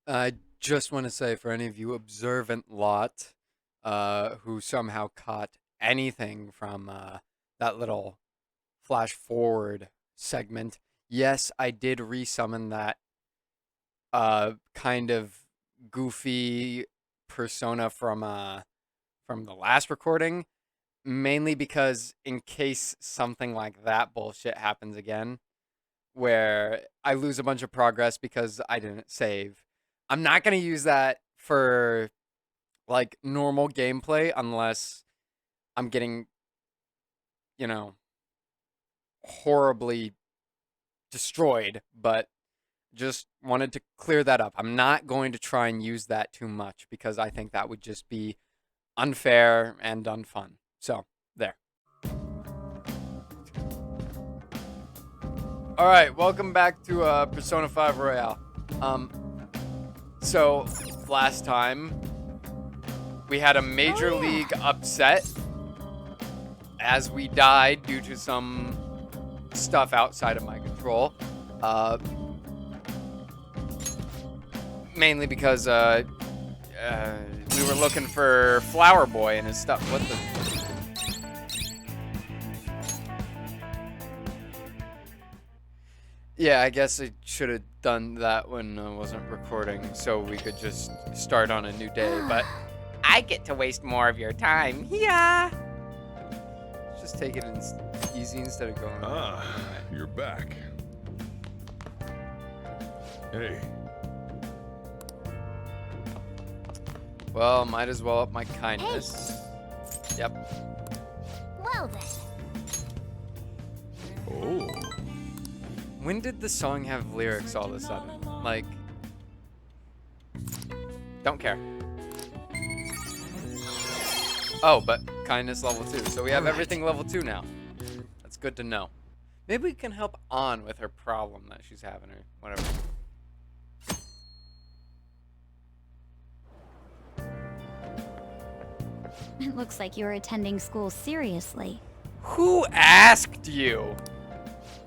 I just want to say for any of you observant lot who somehow caught anything from that little flash forward segment, yes, I did resummon that kind of goofy persona from the last recording, mainly because in case something like that bullshit happens again, where I lose a bunch of progress because I didn't save. I'm not going to use that for like normal gameplay unless I'm getting, you know, horribly destroyed, but just wanted to clear that up. I'm not going to try and use that too much because I think that would just be unfair and unfun. So, there. Alright, welcome back to Persona 5 Royale. So, last time, we had a major league upset as we died due to some stuff outside of my control. Mainly because we were looking for Flower Boy and his stuff. What the... Yeah, I guess I should have done that when I wasn't recording so we could just start on a new day, but I get to waste more of your time. Yeah. Just take it easy instead of going... You're back. Hey. Well, might as well up my kindness. Hey. Yep. Well then. Oh. When did the song have lyrics all of a sudden? Like, don't care. Oh, but kindness level 2. So we have everything level 2 now. That's good to know. Maybe we can help Ann with her problem that she's having or whatever. It looks like you're attending school seriously. Who asked you?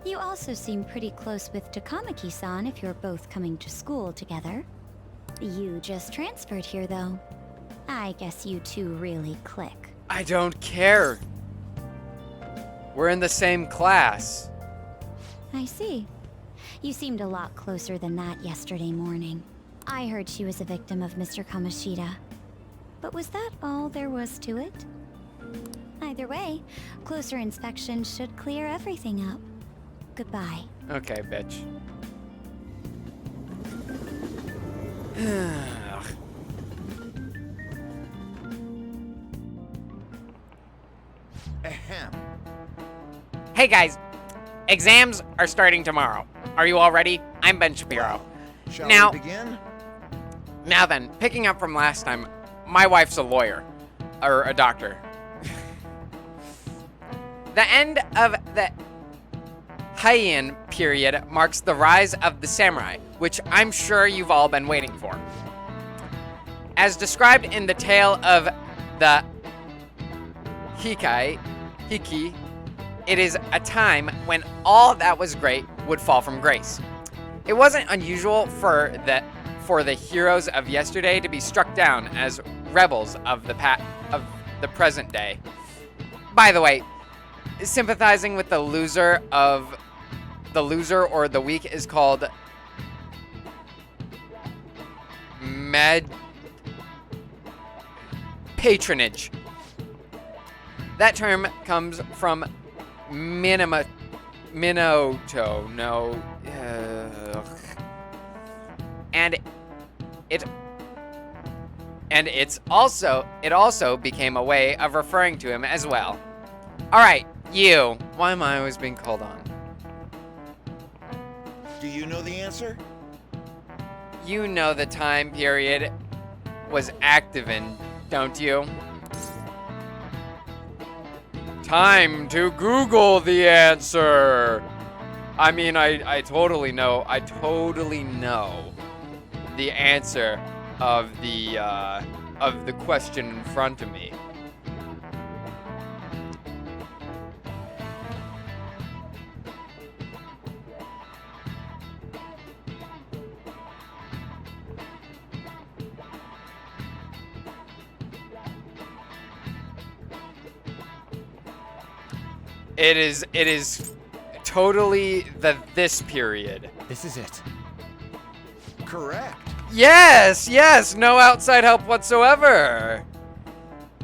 You also seem pretty close with Takamaki-san if you're both coming to school together. You just transferred here, though. I guess you two really click. I don't care. We're in the same class. I see. You seemed a lot closer than that yesterday morning. I heard she was a victim of Mr. Kamoshida. But was that all there was to it? Either way, closer inspection should clear everything up. Goodbye. Okay, bitch. Ahem. Hey guys, exams are starting tomorrow. Are you all ready? I'm Ben Shapiro. Shall Now- we begin? Now then, picking up from last time, my wife's a lawyer. Or a doctor. The end of the Heian period marks the rise of the samurai, which I'm sure you've all been waiting for. As described in the tale of the Hiki, it is a time when all that was great would fall from grace. It wasn't unusual for the heroes of yesterday to be struck down as rebels of the present day. By the way, sympathizing with the loser or the weak is called patronage. That term comes from Minato. No. And it also became a way of referring to him as well. All right, you. Why am I always being called on? Do you know the answer? You know the time period was active in, don't you? Time to Google the answer. I mean, I totally know the answer of the question in front of me. It is totally this period. This is it. Correct. Yes, no outside help whatsoever.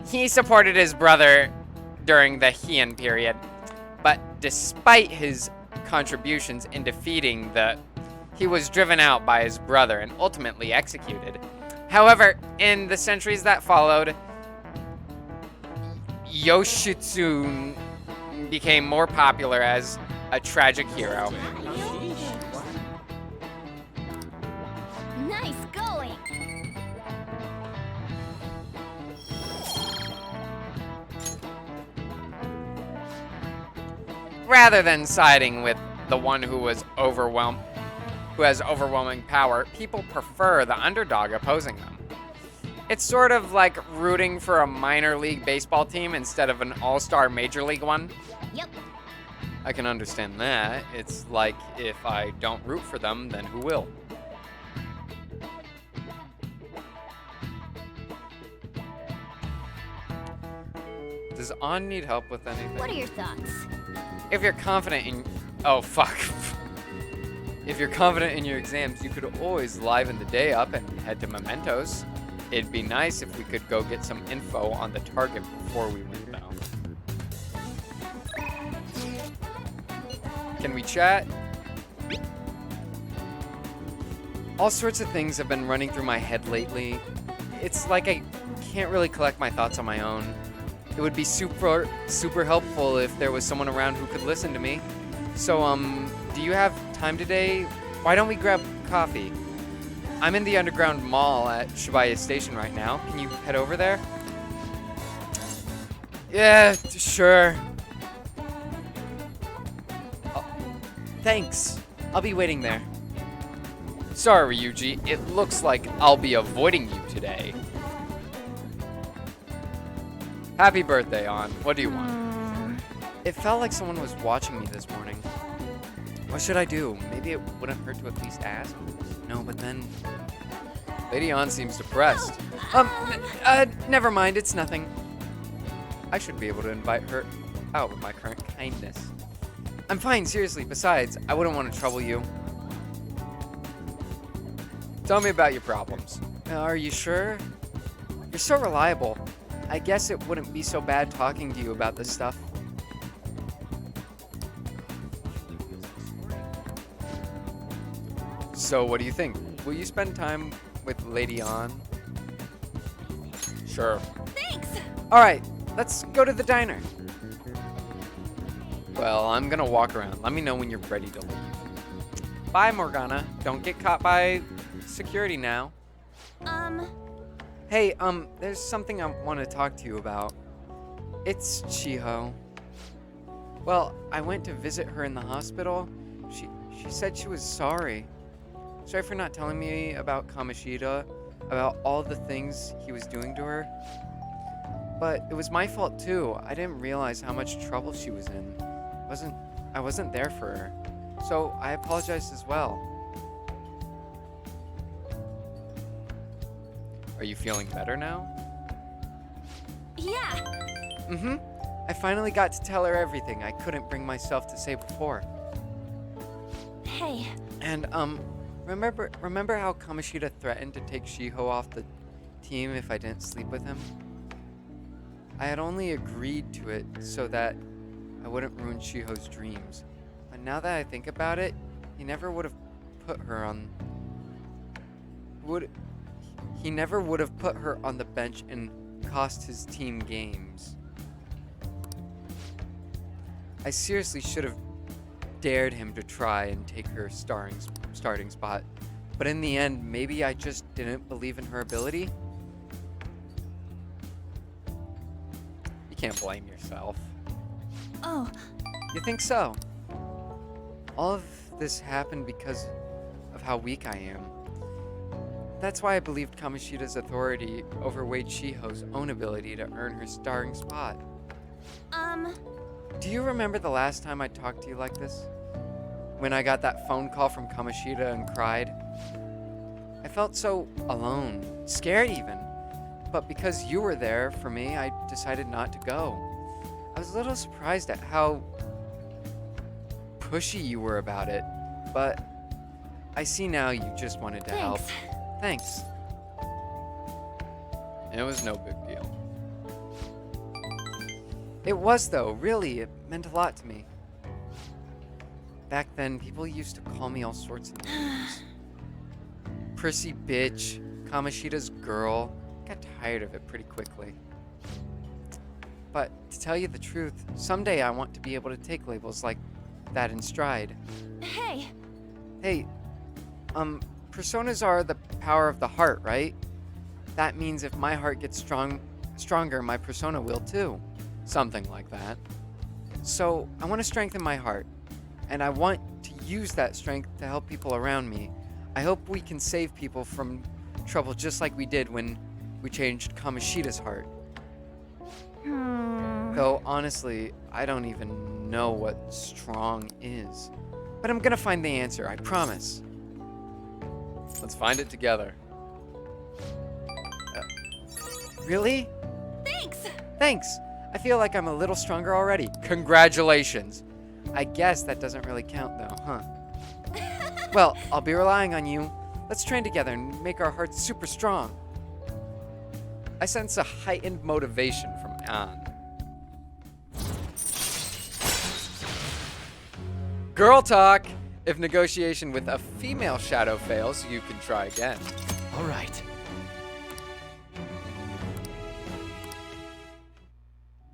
He supported his brother during the Heian period, but despite his contributions in defeating he was driven out by his brother and ultimately executed. However, in the centuries that followed, Yoshitsune became more popular as a tragic hero. Nice going. Rather than siding with the one who has overwhelming power, people prefer the underdog opposing them. It's sort of like rooting for a minor league baseball team instead of an all-star major league one. Yep. I can understand that. It's like if I don't root for them, then who will? Does On need help with anything? What are your thoughts? If you're confident in... Oh, fuck. If you're confident in your exams, you could always liven the day up and head to Mementos. It'd be nice if we could go get some info on the target before we leave, though. Can we chat? All sorts of things have been running through my head lately. It's like I can't really collect my thoughts on my own. It would be super helpful if there was someone around who could listen to me. So, do you have time today? Why don't we grab coffee? I'm in the underground mall at Shibuya Station right now. Can you head over there? Yeah, sure. Oh, thanks. I'll be waiting there. Sorry, Ryuji. It looks like I'll be avoiding you today. Happy birthday, On. What do you want? It felt like someone was watching me this morning. What should I do? Maybe it wouldn't hurt to at least ask. No, but then... Lady On seems depressed. Never mind. It's nothing. I should be able to invite her out with my current kindness. I'm fine, seriously. Besides, I wouldn't want to trouble you. Tell me about your problems. Are you sure? You're so reliable. I guess it wouldn't be so bad talking to you about this stuff. So what do you think? Will you spend time with Lady On? Sure. Thanks! Alright, let's go to the diner. Well, I'm gonna walk around. Let me know when you're ready to leave. Bye, Morgana. Don't get caught by security now. Hey, there's something I want to talk to you about. It's Chiho. Well, I went to visit her in the hospital. She said she was sorry. Sorry for not telling me about Kamoshida, about all the things he was doing to her. But it was my fault too. I didn't realize how much trouble she was in. I wasn't there for her. So I apologized as well. Are you feeling better now? Yeah. Mm-hmm. I finally got to tell her everything I couldn't bring myself to say before. Hey. And, remember how Kamoshida threatened to take Shiho off the team if I didn't sleep with him? I had only agreed to it so that I wouldn't ruin Shiho's dreams. But now that I think about it, he never would have put her on... He never would have put her on the bench and cost his team games. I seriously should have dared him to try and take her starting spot. But in the end, maybe I just didn't believe in her ability? You can't blame yourself. Oh. You think so? All of this happened because of how weak I am. That's why I believed Kamoshida's authority overweighed Shiho's own ability to earn her starring spot. Do you remember the last time I talked to you like this? When I got that phone call from Kamoshida and cried? I felt so alone, scared even. But because you were there for me, I decided not to go. I was a little surprised at how pushy you were about it, but I see now you just wanted to help. Thanks. It was no big deal. It was though, really, it meant a lot to me. Back then, people used to call me all sorts of names. Prissy bitch, Kamoshida's girl. I got tired of it pretty quickly. But to tell you the truth, someday I want to be able to take labels like that in stride. Hey. Hey, personas are the power of the heart, right? That means if my heart gets stronger, my persona will too. Something like that. So I want to strengthen my heart, and I want to use that strength to help people around me. I hope we can save people from trouble just like we did when we changed Kamoshida's heart. Though honestly, I don't even know what strong is. But I'm gonna find the answer, I promise. Let's find it together. Really? Thanks! I feel like I'm a little stronger already. Congratulations! I guess that doesn't really count though, huh? Well, I'll be relying on you. Let's train together and make our hearts super strong. I sense a heightened motivation from Anne. Girl talk! If negotiation with a female shadow fails, you can try again. All right.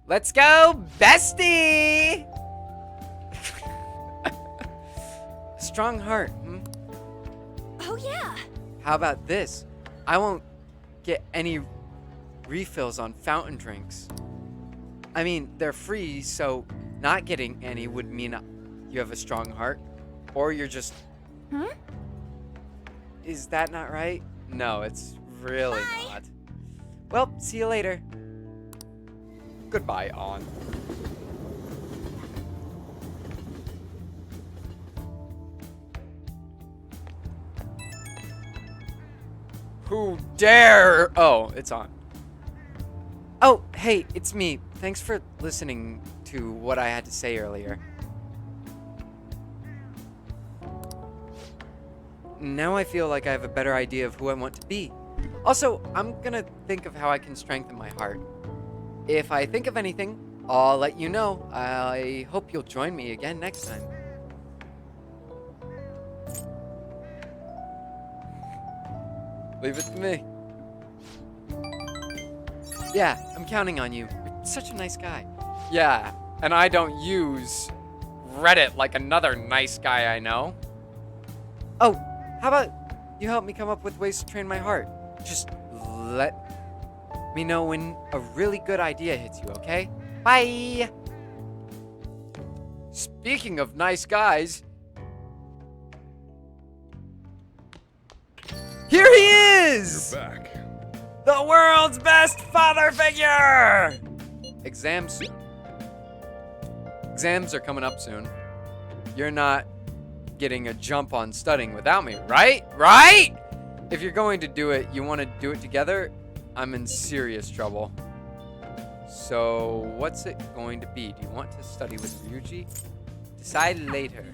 Let's go, bestie! Strong heart, hmm? Oh yeah. How about this? I won't get any refills on fountain drinks. I mean, they're free, so not getting any would mean you have a strong heart. Or you're just... Is that not right? No, it's really not. Well, see you later. Goodbye, Ann. Who dare? Oh, it's on. Oh, hey, it's me. Thanks for listening to what I had to say earlier. Now I feel like I have a better idea of who I want to be. Also, I'm gonna think of how I can strengthen my heart. If I think of anything, I'll let you know. I hope you'll join me again next time. Leave it to me. Yeah, I'm counting on you. You're such a nice guy. Yeah, and I don't use Reddit like another nice guy I know. Oh, how about you help me come up with ways to train my heart? Just let me know when a really good idea hits you, okay? Bye! Speaking of nice guys, here he is! You're back. The world's best father figure! Exams soon. Exams are coming up soon. You're not getting a jump on studying without me, right? Right? If you're going to do it, you want to do it together, I'm in serious trouble. So, what's it going to be? Do you want to study with Ryuji? Decide later.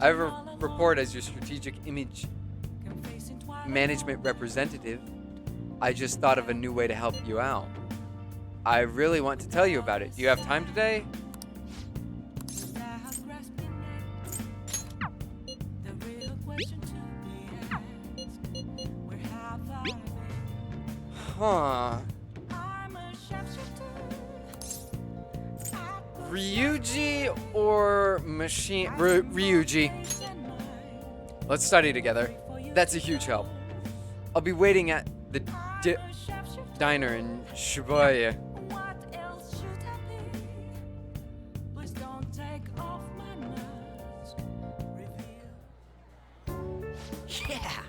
I have a report as your strategic image management representative. I just thought of a new way to help you out. I really want to tell you about it. Do you have time today? Huh. Ryuji or machine? Ryuji. Let's study together. That's a huge help. I'll be waiting at the diner in Shibuya. Yeah.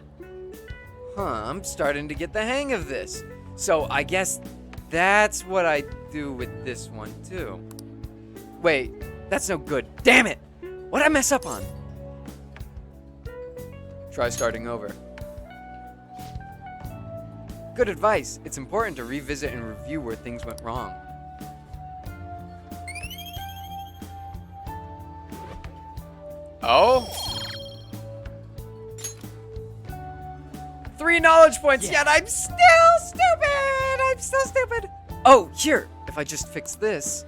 Huh, I'm starting to get the hang of this. So I guess that's what I do with this one too. Wait, that's no good. Damn it! What'd I mess up on? Try starting over. Good advice. It's important to revisit and review where things went wrong. Oh? 3 knowledge points, yet I'm still stupid! I'm still stupid! Oh, here! If I just fix this.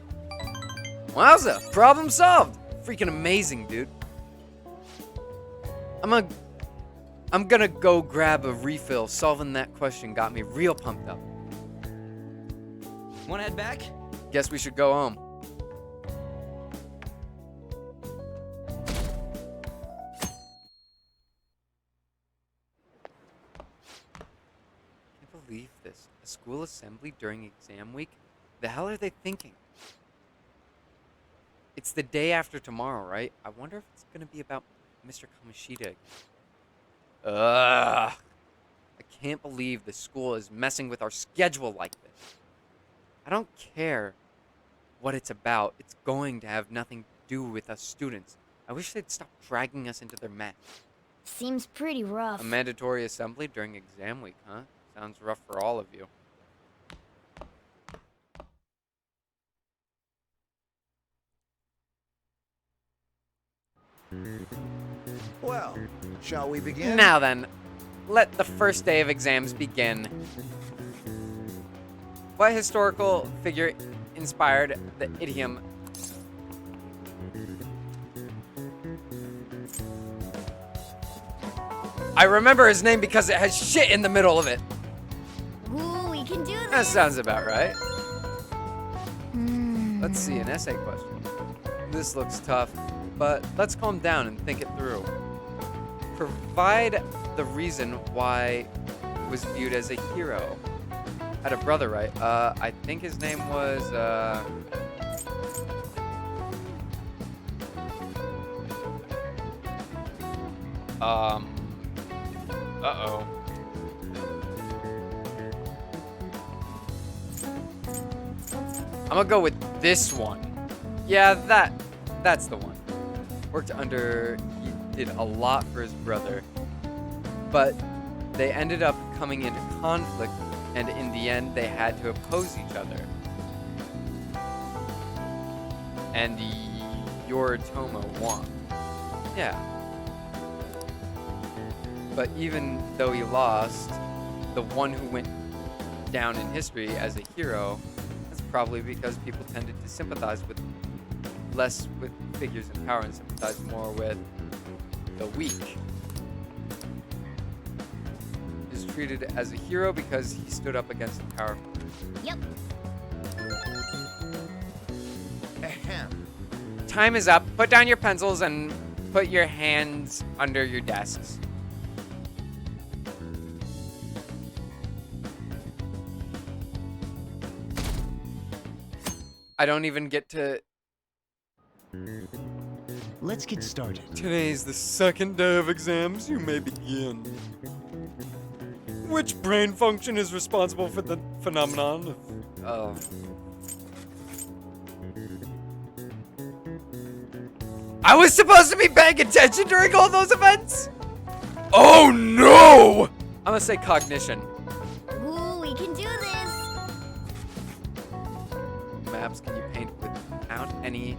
Wowza! Problem solved! Freaking amazing, dude. I'm gonna go grab a refill. Solving that question got me real pumped up. Wanna head back? Guess we should go home. Can't believe this. A school assembly during exam week? The hell are they thinking? It's the day after tomorrow, right? I wonder if it's gonna be about Mr. Kamoshida again. Ugh. I can't believe the school is messing with our schedule like this. I don't care what it's about. It's going to have nothing to do with us students. I wish they'd stop dragging us into their mess. Seems pretty rough. A mandatory assembly during exam week, huh? Sounds rough for all of you. Well, shall we begin? Now then, let the first day of exams begin. What historical figure inspired the idiom? I remember his name because it has shit in the middle of it. Ooh, we can do That this. sounds about right. Let's see, an essay question. This looks tough, but let's calm down and think it through. Provide the reason why he was viewed as a hero. Had a brother, right? I think his name was, uh-oh. I'm gonna go with this one. Yeah, that's the one. Worked under, he did a lot for his brother, but they ended up coming into conflict, and in the end, they had to oppose each other. And Yoritomo won. Yeah. But even though he lost, the one who went down in history as a hero, that's probably because people tended to sympathize with less with figures in power and sympathize more with the weak. treated as a hero because he stood up against the power. Yep. Ahem. Time is up. Put down your pencils and put your hands under your desks. I don't even get to... Let's get started. Today's the second day of exams. You may begin. Which brain function is responsible for the phenomenon of... I was supposed to be paying attention during all those events? Oh no! I'm gonna say cognition. Ooh, we can do this. Maps can you paint without any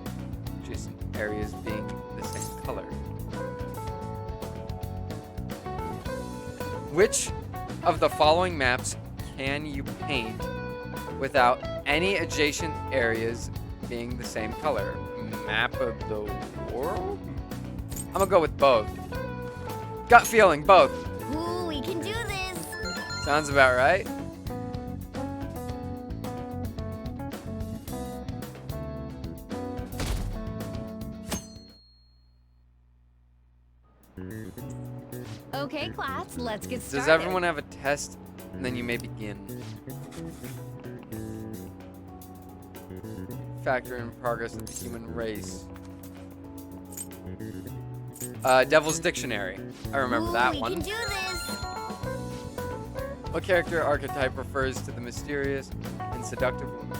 adjacent areas being the same color? Which of the following maps can you paint without any adjacent areas being the same color? Map of the world? I'm gonna go with both. Gut feeling, both. Ooh, we can do this. Sounds about right. Okay, class, let's get started. Does everyone have a test? And then you may begin. Factor in progress of the human race. Devil's Dictionary. I remember that we one. can do this. What character archetype refers to the mysterious and seductive woman?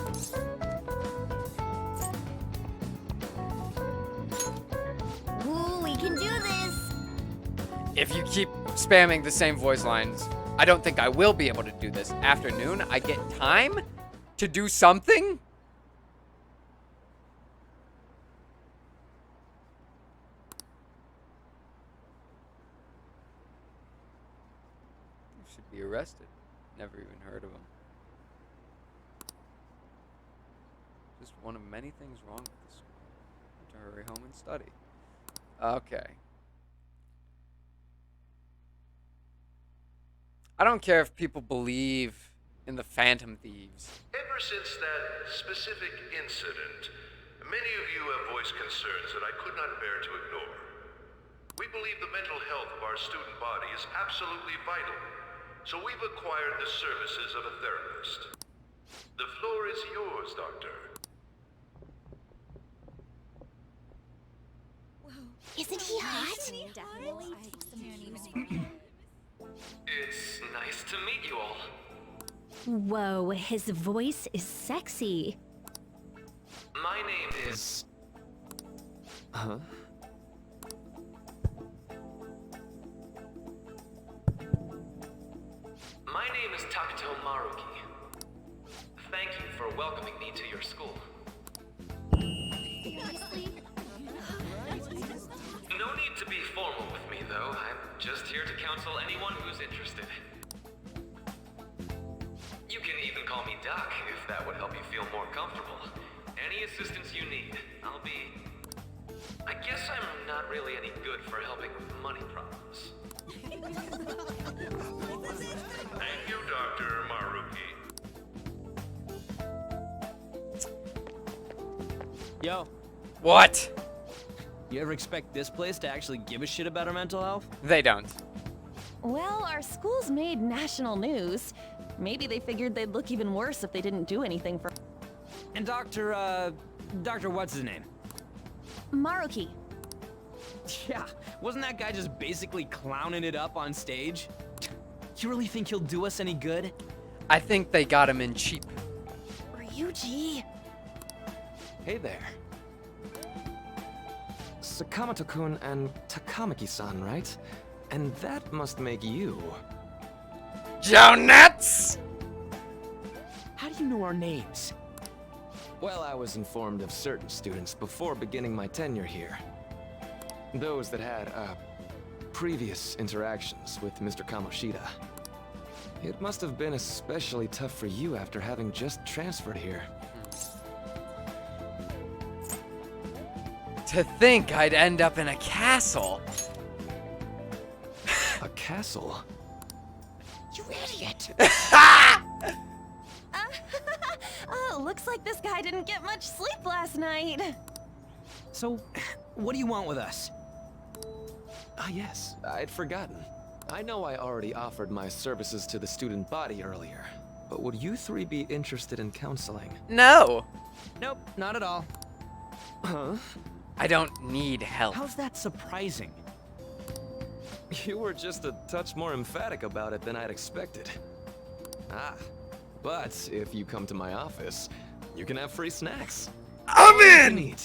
Ooh, we can do this. If you keep spamming the same voice lines, I don't think I will be able to do this. Afternoon, I get time to do something? You should be arrested. Never even heard of him. Just one of many things wrong with this school. To hurry home and study. Okay. I don't care if people believe in the Phantom Thieves. Ever since that specific incident, many of you have voiced concerns that I could not bear to ignore. We believe the mental health of our student body is absolutely vital, so we've acquired the services of a therapist. The floor is yours, Doctor. Isn't he hot? It's nice to meet you all. Whoa, his voice is sexy. My name is... Huh? My name is Takuto Maruki. Thank you for welcoming me to your school. No need to be formal with me, though. I'm just here to counsel anyone who's interested. You can even call me Doc, if that would help you feel more comfortable. Any assistance you need, I'll be... I guess I'm not really any good for helping with money problems. Thank you, Dr. Maruki. Yo, What? you ever expect this place to actually give a shit about our mental health? They don't. Well, our school's made national news. Maybe they figured they'd look even worse if they didn't do anything for And Dr. what's his name? Maruki. Yeah, wasn't that guy just basically clowning it up on stage? You really think he'll do us any good? I think they got him in cheap. Ryuji. Hey there. Sakamoto-kun and Takamaki-san, right? And that must make you. Joe Nuts! How do you know our names? Well, I was informed of certain students before beginning my tenure here. Those that had, previous interactions with Mr. Kamoshida. It must have been especially tough for you after having just transferred here. To think I'd end up in a castle. A castle? You idiot! Looks like this guy didn't get much sleep last night. So, what do you want with us? Ah, yes, I'd forgotten. I know I already offered my services to the student body earlier, but would you three be interested in counseling? No, Nope, not at all. Huh? I don't need help. How's that surprising? You were just a touch more emphatic about it than I'd expected. Ah, but if you come to my office, you can have free snacks. I'm All you in! need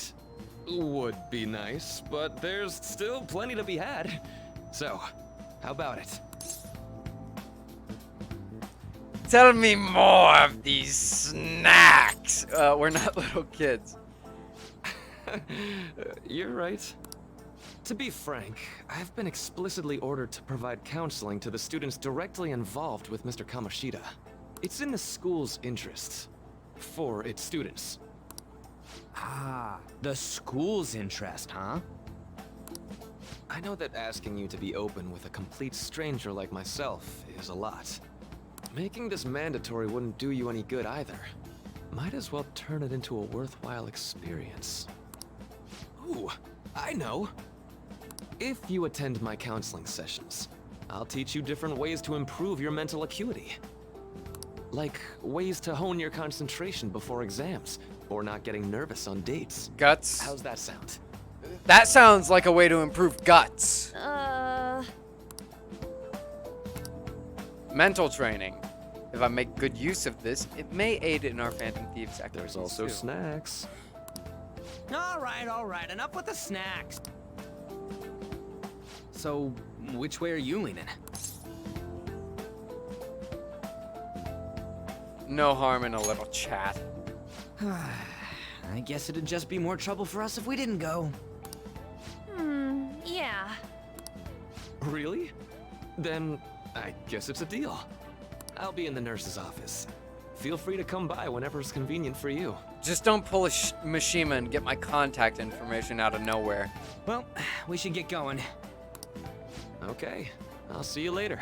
would be nice, but there's still plenty to be had. So, how about it? Tell me more of these snacks. We're not little kids. You're right. To be frank, I've been explicitly ordered to provide counseling to the students directly involved with Mr. Kamoshida. It's in the school's interests. For its students. Ah, the school's interest, huh? I know that asking you to be open with a complete stranger like myself is a lot. Making this mandatory wouldn't do you any good either. Might as well turn it into a worthwhile experience. Ooh, I know! If you attend my counseling sessions, I'll teach you different ways to improve your mental acuity. Like ways to hone your concentration before exams, or not getting nervous on dates. Guts. How's that sound? That sounds like a way to improve guts. Mental training. If I make good use of this, it may aid in our Phantom Thieves activities. There's also too. snacks. All right, enough with the snacks. So, which way are you leaning? No harm in a little chat. I guess it'd just be more trouble for us if we didn't go. Yeah. Really? Then I guess it's a deal. I'll be in the nurse's office. Feel free to come by whenever it's convenient for you. Just don't pull a Mishima and get my contact information out of nowhere. Well, we should get going. Okay, I'll see you later.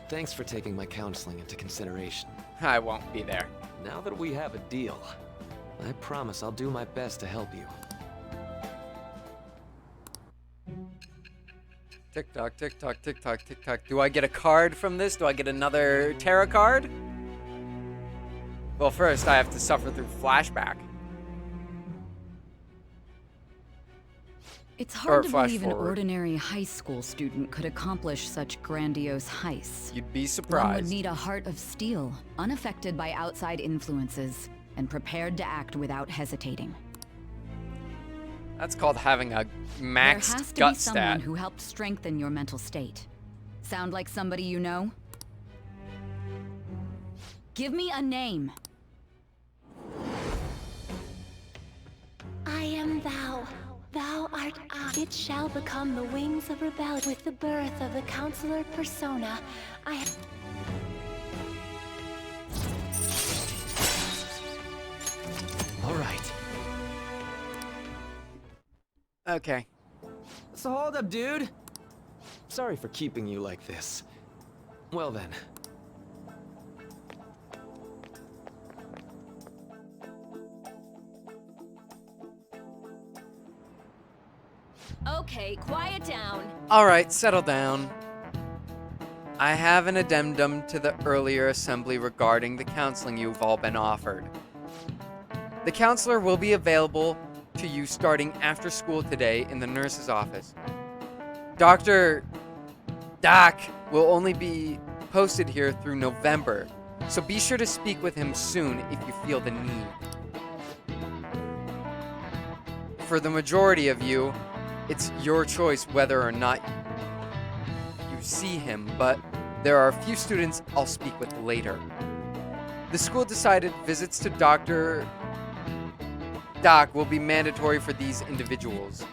Thanks for taking my counseling into consideration. I won't be there. Now that we have a deal, I promise I'll do my best to help you. Tick tock, tick tock, tick tock, tick tock. Do I get a card from this? Do I get another tarot card? Well, first I have to suffer through flashback. It's hard to flash believe an forward. ordinary high school student could accomplish such grandiose heists. You'd be One would surprised. need a heart of steel, unaffected by outside influences, and prepared to act without hesitating. That's called having a There maxed has to gut be someone stat. who helped strengthen your mental state. Sound like somebody you know? Give me a name. I am thou. Thou art I. It shall become the wings of rebellion with the birth of the Counselor Persona. All right. Okay. So hold up, dude. Sorry for keeping you like this. Well then. Okay, quiet down. Alright, settle down. I have an addendum to the earlier assembly regarding the counseling you've all been offered. The counselor will be available to you starting after school today in the nurse's office. Dr. Doc will only be posted here through November, so be sure to speak with him soon if you feel the need. For the majority of you, it's your choice whether or not you see him, but there are a few students I'll speak with later. The school decided visits to Dr. Doc will be mandatory for these individuals.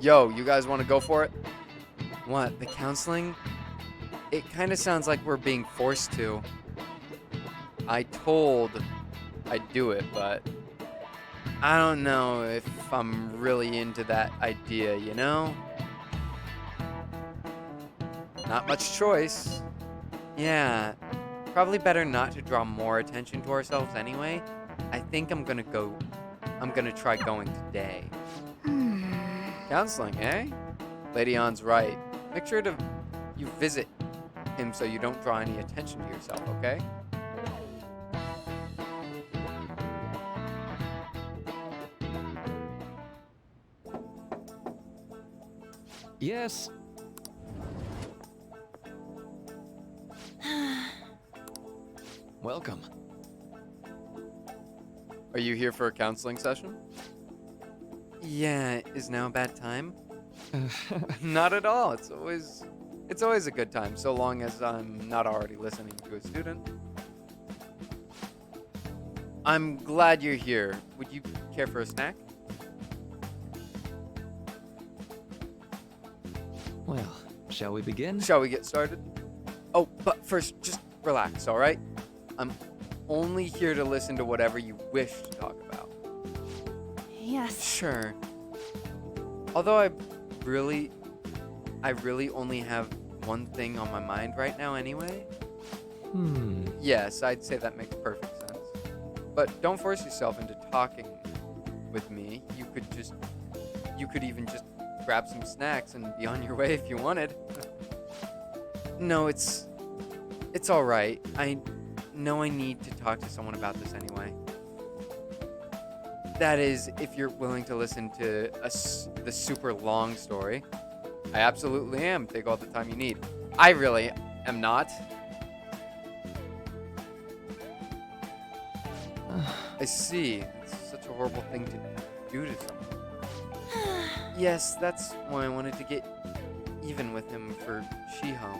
Yo, you guys want to go for it? What, the counseling? It kind of sounds like we're being forced to. I told I'd do it, but I don't know if I'm really into that idea, you know? not much choice. Yeah, probably better not to draw more attention to ourselves anyway. I think I'm gonna try going today. Counseling, eh? Lady Ann's right. Make sure you visit him so you don't draw any attention to yourself, okay? Yes. Welcome. Are you here for a counseling session? Yeah, is now a bad time? Not at all. It's always a good time, so long as I'm not already listening to a student. I'm glad you're here. Would you care for a snack? Well, shall we begin? Shall we get started? Oh, but first, just relax, all right? I'm only here to listen to whatever you wish to talk about. Yes. Sure. Although I really only have one thing on my mind right now anyway. Yes, I'd say that makes perfect sense. But don't force yourself into talking with me. You could even just grab some snacks and be on your way if you wanted. No, it's all right. I know I need to talk to someone about this anyway. That is, if you're willing to listen to the super long story. I absolutely am. Take all the time you need. I really am not. I see. It's such a horrible thing to do to someone. Yes, that's why I wanted to get even with him for Shiho.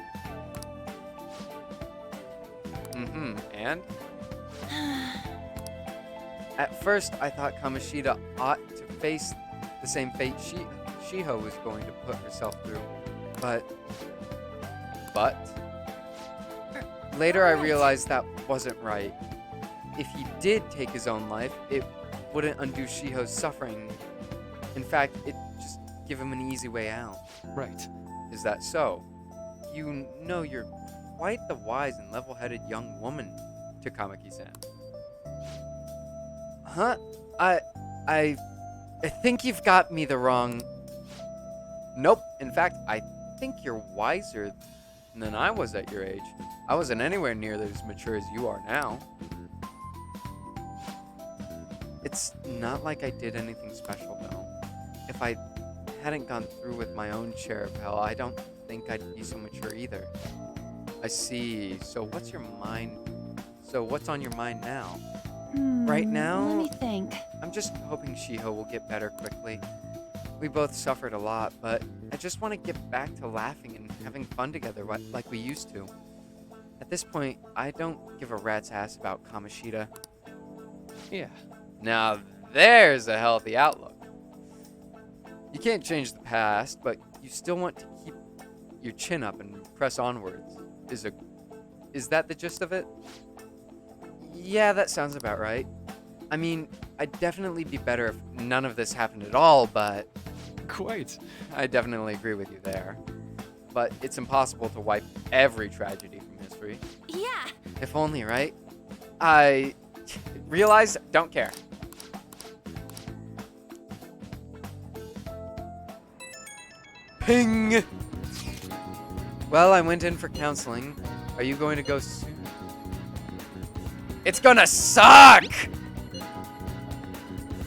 And? At first, I thought Kamoshida ought to face the same fate Shiho was going to put herself through. But... Later I realized that wasn't right. If he did take his own life, it wouldn't undo Shiho's suffering. In fact, it'd just give him an easy way out. Right. Is that so? You know you're quite the wise and level-headed young woman, Takamaki-san. Huh? I think you've got me the wrong... Nope. In fact, I think you're wiser than I was at your age. I wasn't anywhere near as mature as you are now. It's not like I did anything special, though. If I hadn't gone through with my own share of hell, I don't think I'd be so mature either. I see. So what's on your mind now? Right now? Let me think. I'm just hoping Shiho will get better quickly. We both suffered a lot, but I just want to get back to laughing and having fun together like we used to. At this point, I don't give a rat's ass about Kamoshida. Yeah. Now, there's a healthy outlook. You can't change the past, but you still want to keep your chin up and press onwards. Is that the gist of it? Yeah, that sounds about right. I mean, I'd definitely be better if none of this happened at all, but... Quite. I definitely agree with you there. But it's impossible to wipe every tragedy from history. Yeah. If only, right? I realize, don't care. Ping! Well, I went in for counseling. Are you going to go soon? It's gonna suck!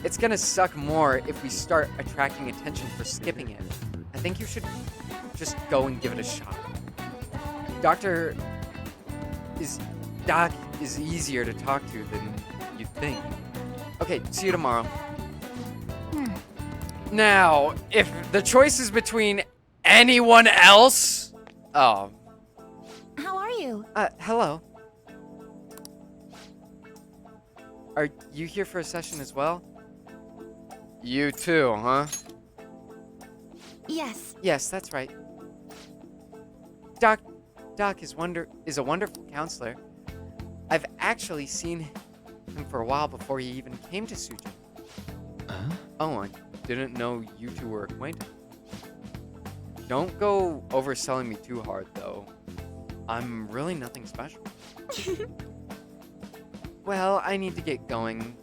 It's gonna suck more if we start attracting attention for skipping it. I think you should just go and give it a shot. Doc is easier to talk to than you think. Okay, see you tomorrow. Now, if the choice is between anyone else... Oh. How are you? Hello. Are you here for a session as well? You too, huh? Yes. Yes, that's right. Doc is a wonderful counselor. I've actually seen him for a while before he even came to Sujin. Huh? Oh, I didn't know you two were acquainted. Don't go overselling me too hard, though. I'm really nothing special. Well, I need to get going.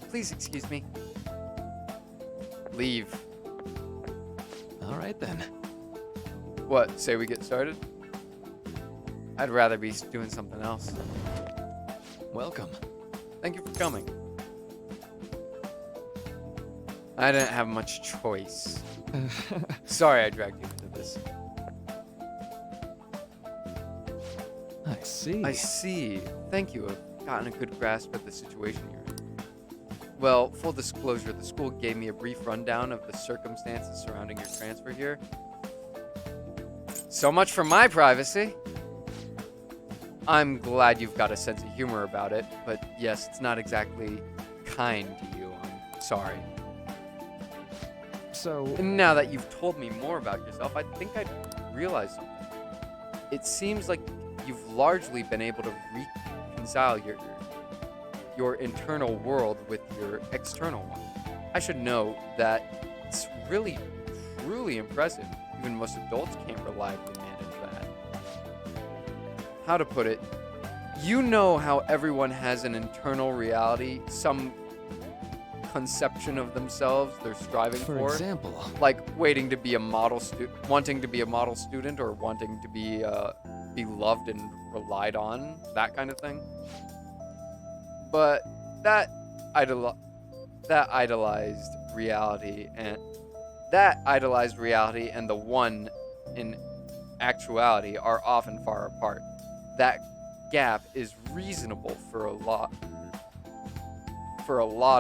Please excuse me. Leave. All right then. What, say we get started? I'd rather be doing something else. Welcome. Thank you for coming. I didn't have much choice. Sorry I dragged you into this. I see. I see. Thank you. I've gotten a good grasp of the situation you're in. Well, full disclosure, the school gave me a brief rundown of the circumstances surrounding your transfer here. So much for my privacy. I'm glad you've got a sense of humor about it, but yes, it's not exactly kind to you. I'm sorry. So, And now that you've told me more about yourself, I think I'd realize something. It seems like you've largely been able to reconcile your internal world with your external one. I should know that it's really, truly impressive. Even most adults can't reliably manage that. How to put it? You know how everyone has an internal reality, some conception of themselves they're striving for. for example, Like waiting to be a model wanting to be a model student, or wanting to be loved and relied on, that kind of thing. But that idolized reality and the one in actuality are often far apart. That gap is reasonable for a lot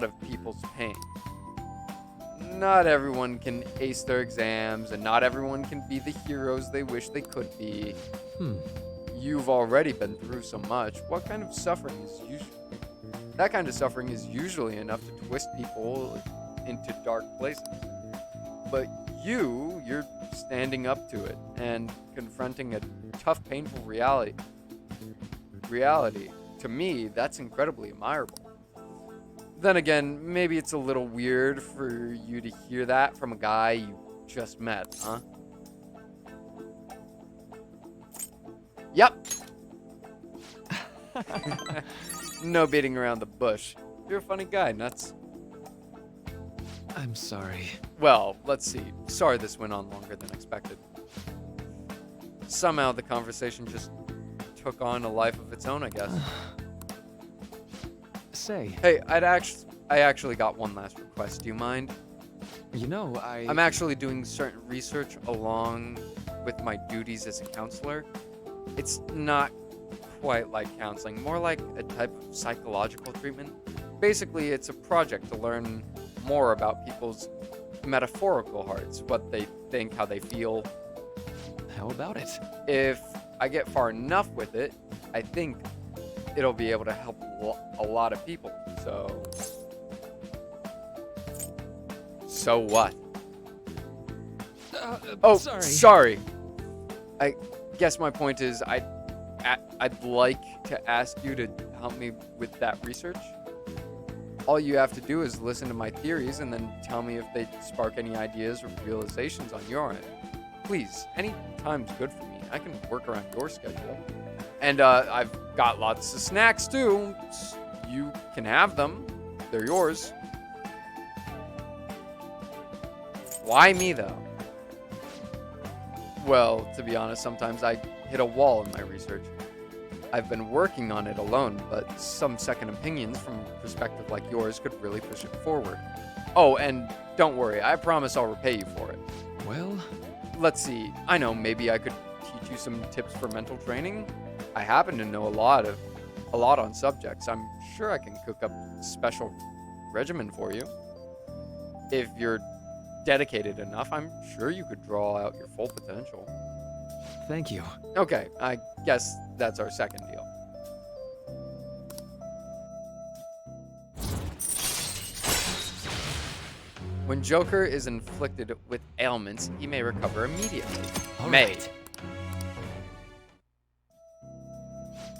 of people's pain. Not everyone can ace their exams, and not everyone can be the heroes they wish they could be. You've already been through so much. What kind of suffering is that kind of suffering is usually enough to twist people into dark places. But you're standing up to it and confronting a tough, painful reality. To me, that's incredibly admirable. Then again, maybe it's a little weird for you to hear that from a guy you just met, huh? Yep. No beating around the bush. You're a funny guy, Nuts. I'm sorry. Well, let's see. Sorry this went on longer than expected. Somehow the conversation just took on a life of its own, I guess. Say, Hey, I actually got one last request. Do you mind? you know, I'm actually doing certain research along with my duties as a counselor. It's not quite like counseling, more like a type of psychological treatment. Basically, it's a project to learn more about people's metaphorical hearts, what they think, how they feel. How about it? If I get far enough with it, I think it'll be able to help a lot of people. So what? Oh, sorry. I guess my point is I'd like to ask you to help me with that research. All you have to do is listen to my theories and then tell me if they spark any ideas or realizations on your end. Please, any time's good for me. I can work around your schedule. And I've got lots of snacks too. You can have them. They're yours. Why me though? Well, to be honest, sometimes I hit a wall in my research. I've been working on it alone, but some second opinions from a perspective like yours could really push it forward. Oh, and don't worry, I promise I'll repay you for it. Well, let's see. I know, maybe I could teach you some tips for mental training. I happen to know a lot on subjects. I'm sure I can cook up a special regimen for you. If you're dedicated enough, I'm sure you could draw out your full potential. thank you. Okay, I guess that's our second deal. When Joker is inflicted with ailments, he may recover immediately. All May. right.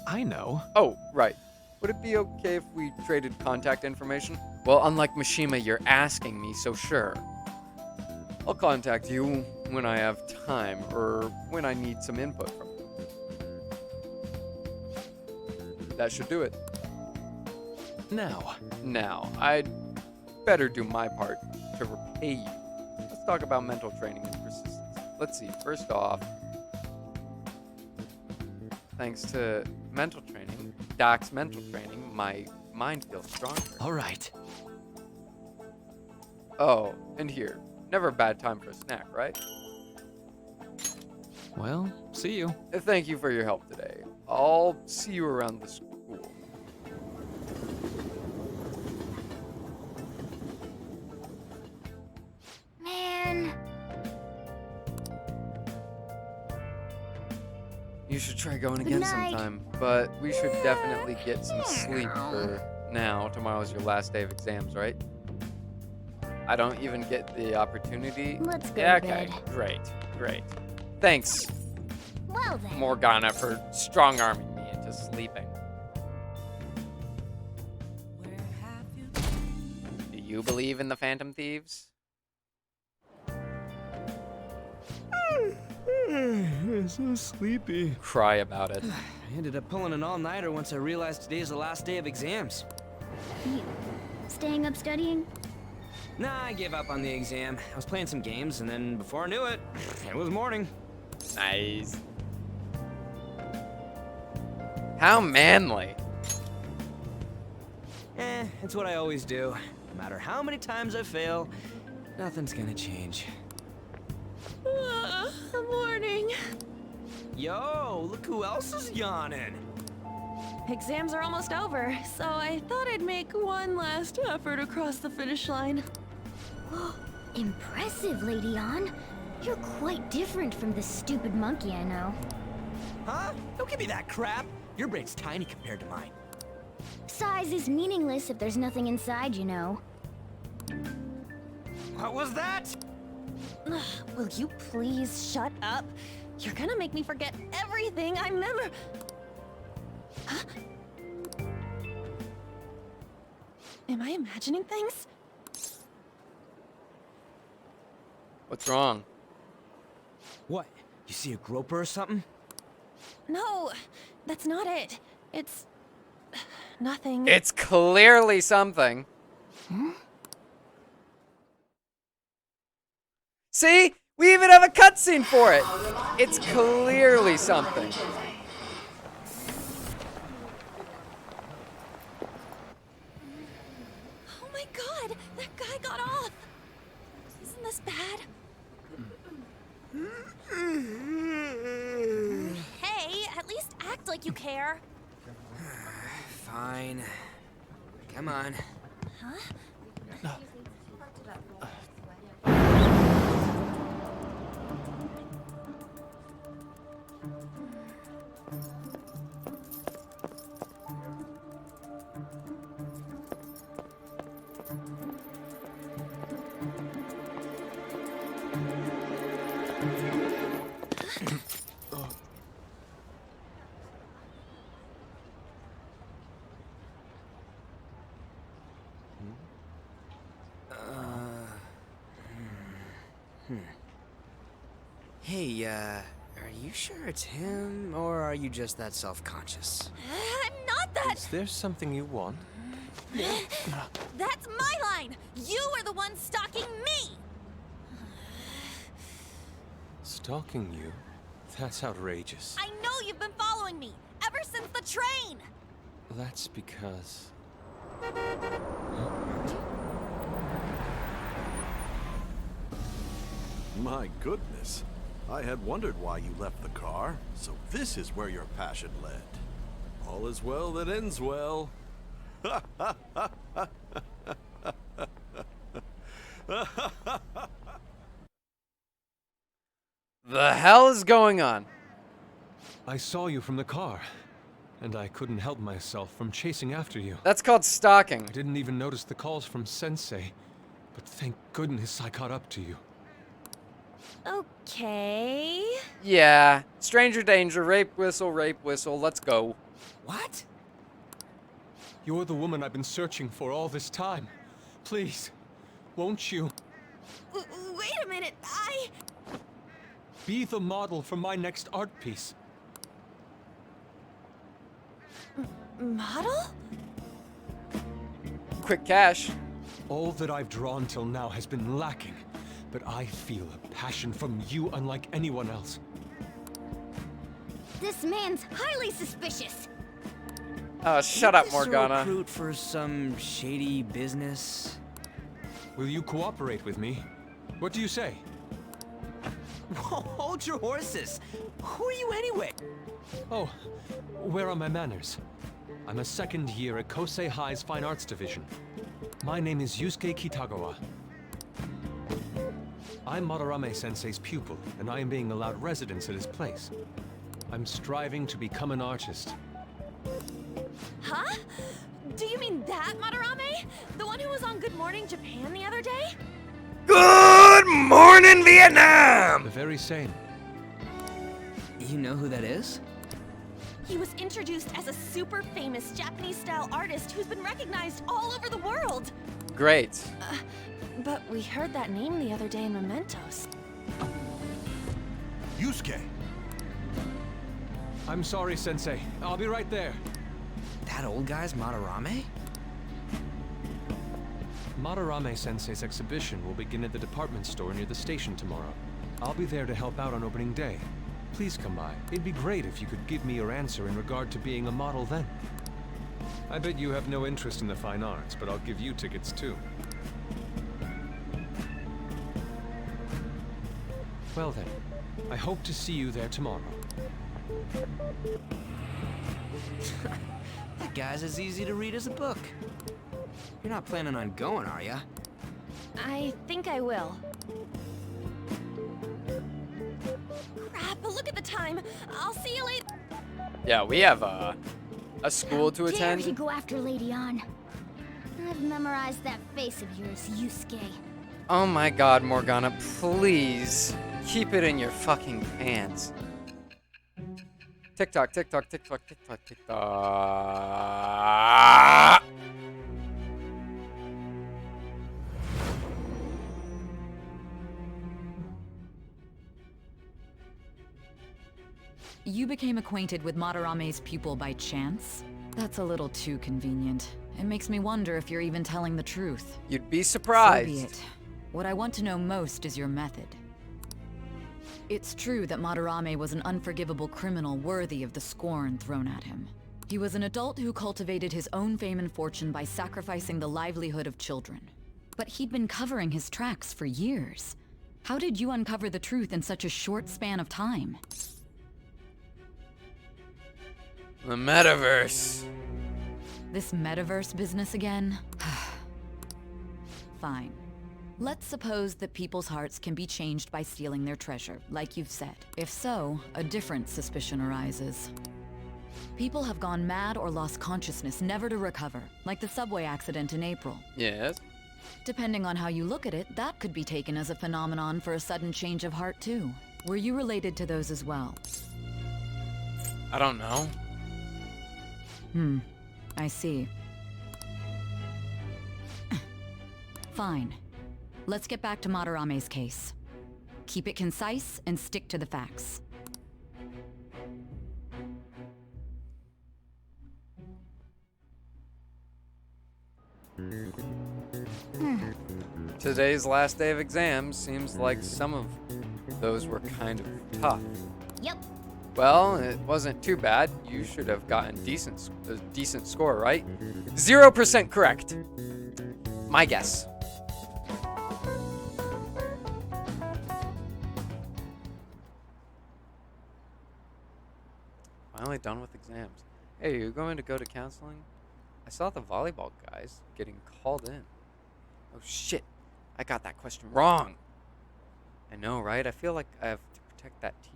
I know. Oh, right. Would it be okay if we traded contact information? Well, unlike Mishima, you're asking me, so sure. I'll contact you when I have time or when I need some input from you. That should do it. Now, I'd better do my part to repay you. Let's talk about mental training and persistence. Let's see, first off, thanks to mental training, Doc's mental training, my mind feels stronger. All right. Oh, and here, never a bad time for a snack, right? Well, see you. Thank you for your help today. I'll see you around the school. Man. You should try going Good again night. sometime, but we should definitely get some sleep for now. Tomorrow's your last day of exams, right? I don't even get the opportunity. Let's go Yeah, to okay, bed. great. Thanks, Well then. Morgana, for strong-arming me into sleeping. Do you believe in the Phantom Thieves? I'm so sleepy. Cry about it. I ended up pulling an all-nighter once I realized today's the last day of exams. You staying up studying? Nah, I gave up on the exam. I was playing some games, and then before I knew it, it was morning. Nice. How manly. It's what I always do. No matter how many times I fail, nothing's gonna change. Morning. Yo, look who else is yawning. Exams are almost over, so I thought I'd make one last effort across the finish line. Impressive, Lady Ann. You're quite different from the stupid monkey I know. Huh? Don't give me that crap. Your brain's tiny compared to mine. Size is meaningless if there's nothing inside, you know. What was that? Will you please shut up? You're gonna make me forget everything I remember. Huh? Am I imagining things? What's wrong? What? You see a groper or something? No, that's not it. It's nothing. It's clearly something. See? We even have a cutscene for it. It's clearly something. Oh my god, that guy got off. Isn't this bad? Hey, at least act like you care. Fine. Come on. Huh? Hey, are you sure it's him, or are you just that self-conscious? I'm not that. Is there something you want? That's my line. You are the one stalking me. Stalking you? That's outrageous. I know you've been following me ever since the train. That's because... My goodness. I had wondered why you left the car, so this is where your passion led. All is well that ends well. The hell is going on? I saw you from the car, and I couldn't help myself from chasing after you. That's called stalking. I didn't even notice the calls from Sensei, but thank goodness I caught up to you. Okay. Yeah. Stranger danger, rape whistle, let's go. What? You're the woman I've been searching for all this time. Please, won't you? Wait a minute. Be the model for my next art piece. Model? Quick cash. All that I've drawn till now has been lacking, but I feel a passion from you unlike anyone else. This man's highly suspicious. Oh, shut up, Is this a Morgana. recruit for some shady business? Will you cooperate with me? What do you say? Hold your horses. Who are you anyway? Oh, where are my manners? I'm a second year at Kosei High's Fine Arts Division. My name is Yusuke Kitagawa. I'm Madarame-sensei's pupil, and I am being allowed residence at his place. I'm striving to become an artist. Huh? Do you mean that Madarame? The one who was on Good Morning Japan the other day? Good morning, Vietnam! The very same. You know who that is? He was introduced as a super famous Japanese-style artist who's been recognized all over the world. Great. But we heard that name the other day in Mementos. Yusuke! I'm sorry, Sensei. I'll be right there. That old guy's Madarame? Madarame-sensei's exhibition will begin at the department store near the station tomorrow. I'll be there to help out on opening day. Please come by. It'd be great if you could give me your answer in regard to being a model then. I bet you have no interest in the fine arts, but I'll give you tickets too. Well then, I hope to see you there tomorrow. That guy's as easy to read as a book. You're not planning on going, are ya? I think I will. Crap, look at the time. I'll see you later. Yeah, we have a school to Dare attend. you go after Lady Ann? I've memorized that face of yours, Yusuke. Oh my god, Morgana, please keep it in your fucking pants. TikTok, TikTok, TikTok, TikTok, TikTok. You became acquainted with Madarame's pupil by chance? That's a little too convenient. It makes me wonder if you're even telling the truth. You'd be So surprised. be it. What I want to know most is your method. It's true that Madarame was an unforgivable criminal worthy of the scorn thrown at him. He was an adult who cultivated his own fame and fortune by sacrificing the livelihood of children. But he'd been covering his tracks for years. How did you uncover the truth in such a short span of time? The metaverse. This metaverse business again? Fine. Let's suppose that people's hearts can be changed by stealing their treasure, like you've said. If so, a different suspicion arises. People have gone mad or lost consciousness, never to recover, like the subway accident in April. Yes. Depending on how you look at it, that could be taken as a phenomenon for a sudden change of heart too. Were you related to those as well? I don't know. I see. Fine. Let's get back to Madarame's case. Keep it concise and stick to the facts. Today's last day of exams seems like some of those were kind of tough. Yep. Well, it wasn't too bad. You should have gotten a decent score, right? 0% correct. My guess. Finally done with exams. Hey, you're going to go to counseling? I saw the volleyball guys getting called in. Oh shit, I got that question wrong. I know, right? I feel like I have to protect that teacher.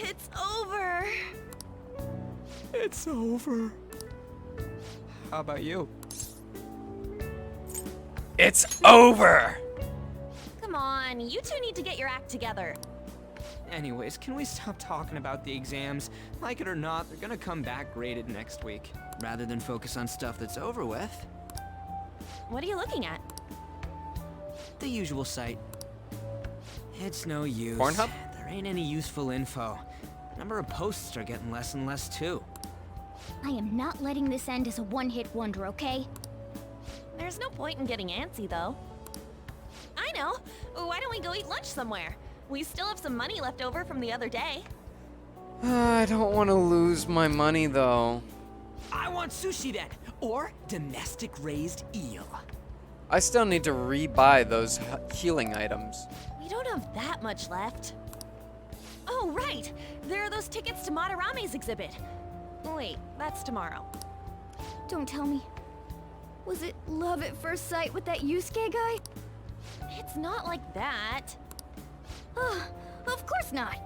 It's over. It's over. How about you? It's over! Come on, you two need to get your act together. Anyways, can we stop talking about the exams? Like it or not, they're gonna come back graded next week. Rather than focus on stuff that's over with. What are you looking at? The usual site. It's no use. Pornhub? There ain't any useful info. Number of posts are getting less and less too. I am not letting this end as a one-hit wonder, okay? There's no point in getting antsy, though. I know. Why don't we go eat lunch somewhere? We still have some money left over from the other day. I don't want to lose my money, though. I want sushi then, or domestic raised eel. I still need to re-buy those healing items. We don't have that much left. Oh, right! There are those tickets to Madarame's exhibit. Wait, that's tomorrow. Don't tell me. Was it love at first sight with that Yusuke guy? It's not like that. Of course not.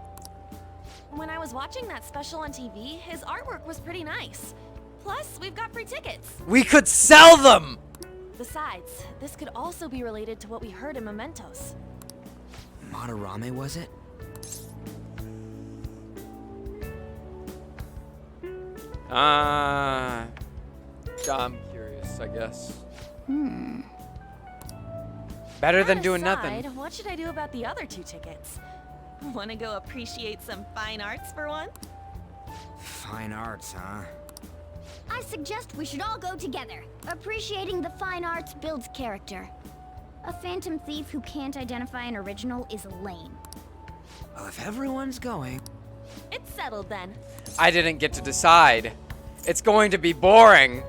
When I was watching that special on TV, his artwork was pretty nice. Plus, we've got free tickets. We could sell them! Besides, this could also be related to what we heard in Mementos. Madarame, was it? I'm curious, I guess. Better than doing nothing. What should I do about the other 2 tickets? Want to go appreciate some fine arts for one? Fine arts, huh? I suggest we should all go together. Appreciating the fine arts builds character. A phantom thief who can't identify an original is lame. Well, if everyone's going... It's settled then. I didn't get to decide. It's going to be boring.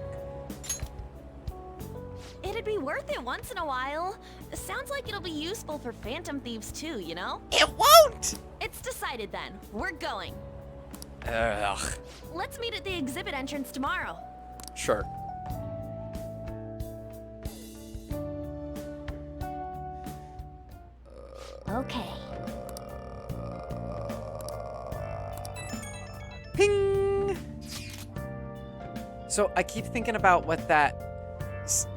It'd be worth it once in a while. Sounds like it'll be useful for phantom thieves too, you know? It won't! It's decided then. We're going. Ugh. Let's meet at the exhibit entrance tomorrow. Sure. Okay. Ping! So I keep thinking about what that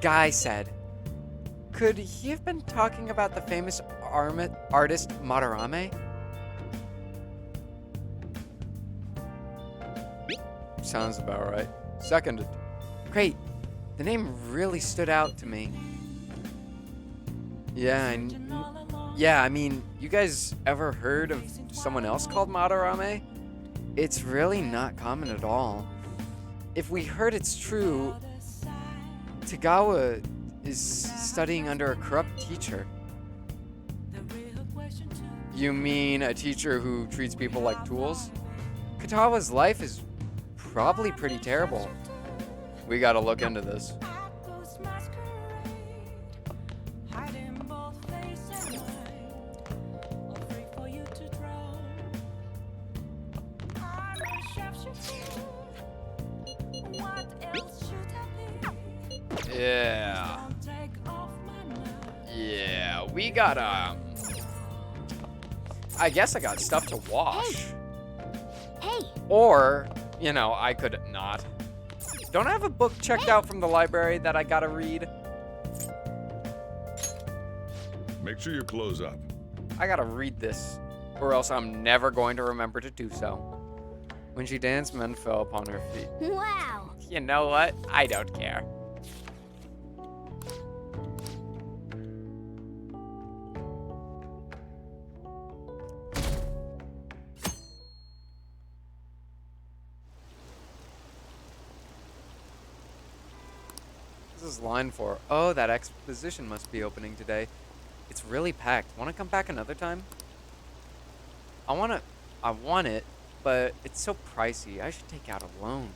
guy said. Could he have been talking about the famous artist Madarame? Sounds about right. Seconded. Great. The name really stood out to me. Yeah, I mean, you guys ever heard of someone else called Madarame? It's really not common at all. If we heard it's true, Tagawa is studying under a corrupt teacher. You mean a teacher who treats people like tools? Katawa's life is probably pretty terrible. We gotta look into this. Yeah, we got, I guess I got stuff to wash. Hey! Or, you know, I could not. Don't I have a book checked out from the library that I gotta read? Make sure you close up. I gotta read this, or else I'm never going to remember to do so. When she danced, men fell upon her feet. Wow! You know what? I don't care. This is line 4. Oh, that exposition must be opening today. It's really packed. Want to come back another time? I want it, but it's so pricey. I should take out a loan.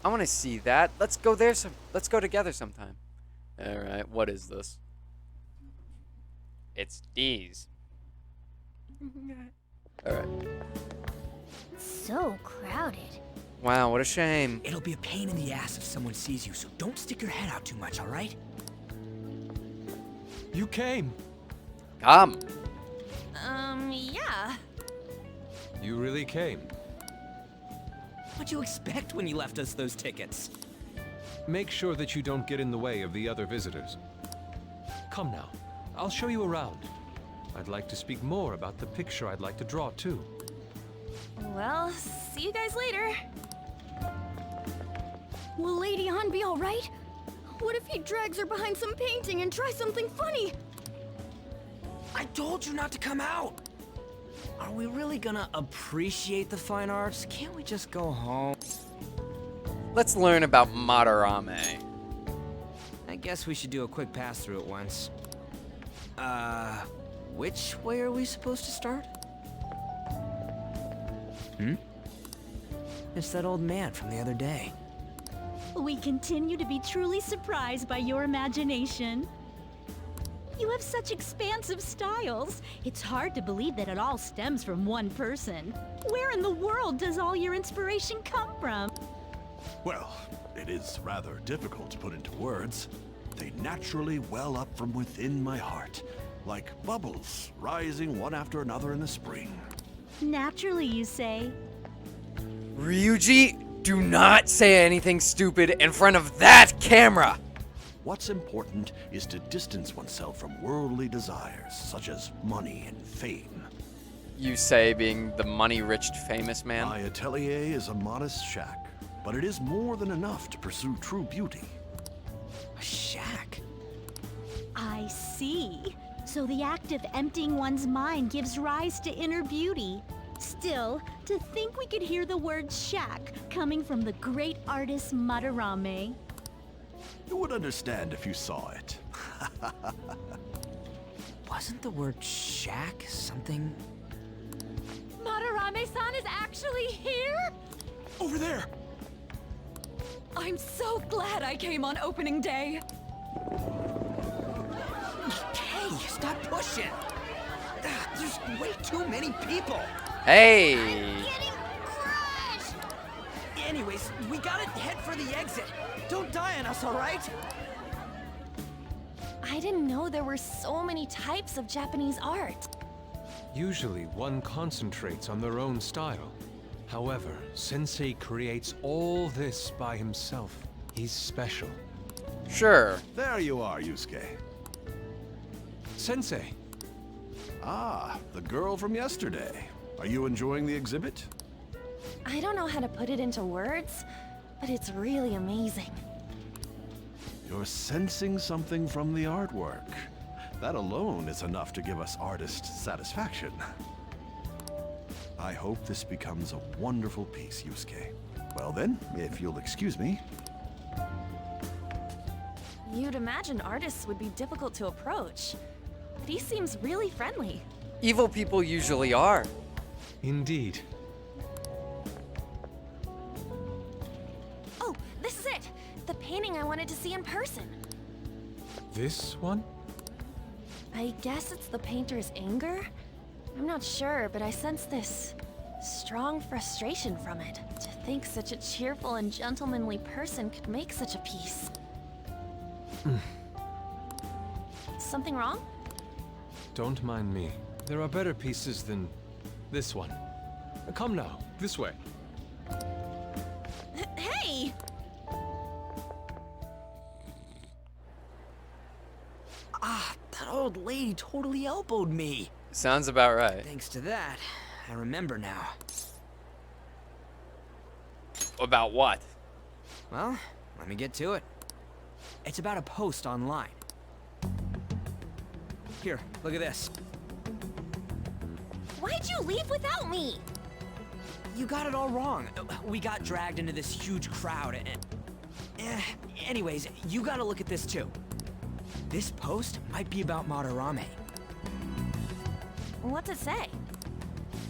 I want to see that. Let's go there. Let's go together sometime. All right. What is this? It's D's. All right. So crowded. Wow, what a shame. It'll be a pain in the ass if someone sees you, so don't stick your head out too much, all right? You came. Come. Yeah. You really came. What'd you expect when you left us those tickets? Make sure that you don't get in the way of the other visitors. Come now. I'll show you around. I'd like to speak more about the picture I'd like to draw, too. Well, see you guys later. Will Lady Han be alright? What if he drags her behind some painting and tries something funny? I told you not to come out! Are we really gonna appreciate the fine arts? Can't we just go home? Let's learn about Madarame. I guess we should do a quick pass through at once. Which way are we supposed to start? It's that old man from the other day. We continue to be truly surprised by your imagination. You have such expansive styles. It's hard to believe that it all stems from one person. Where in the world does all your inspiration come from? Well, it is rather difficult to put into words. They naturally well up from within my heart, like bubbles rising one after another in the spring. Naturally, you say. Ryuji, do not say anything stupid in front of that camera! What's important is to distance oneself from worldly desires, such as money and fame. You say being the money-rich famous man? My atelier is a modest shack, but it is more than enough to pursue true beauty. A shack? I see. So the act of emptying one's mind gives rise to inner beauty. Still, to think we could hear the word shack coming from the great artist Madarame. You would understand if you saw it. Wasn't the word shack something? Madarame-san is actually here? Over there! I'm so glad I came on opening day. Hey, stop pushing! There's way too many people! Hey! Getting crushed! Anyways, we gotta head for the exit. Don't die on us, alright? I didn't know there were so many types of Japanese art. Usually, one concentrates on their own style. However, Sensei creates all this by himself. He's special. Sure. There you are, Yusuke. Sensei! Ah, the girl from yesterday. Are you enjoying the exhibit? I don't know how to put it into words, but it's really amazing. You're sensing something from the artwork. That alone is enough to give us artist satisfaction. I hope this becomes a wonderful piece, Yusuke. Well then, if you'll excuse me. You'd imagine artists would be difficult to approach, but he seems really friendly. Evil people usually are. Indeed. Oh, this is it! The painting I wanted to see in person. This one? I guess it's the painter's anger? I'm not sure, but I sense this strong frustration from it. To think such a cheerful and gentlemanly person could make such a piece. Something wrong? Don't mind me. There are better pieces than this one. Come now, this way. Hey! Ah, that old lady totally elbowed me. Sounds about right. Thanks to that, I remember now. About what? Well, let me get to it. It's about a post online. Here, look at this. Why'd you leave without me? You got it all wrong. We got dragged into this huge crowd and... anyways, you gotta look at this too. This post might be about Madarame. What's it say?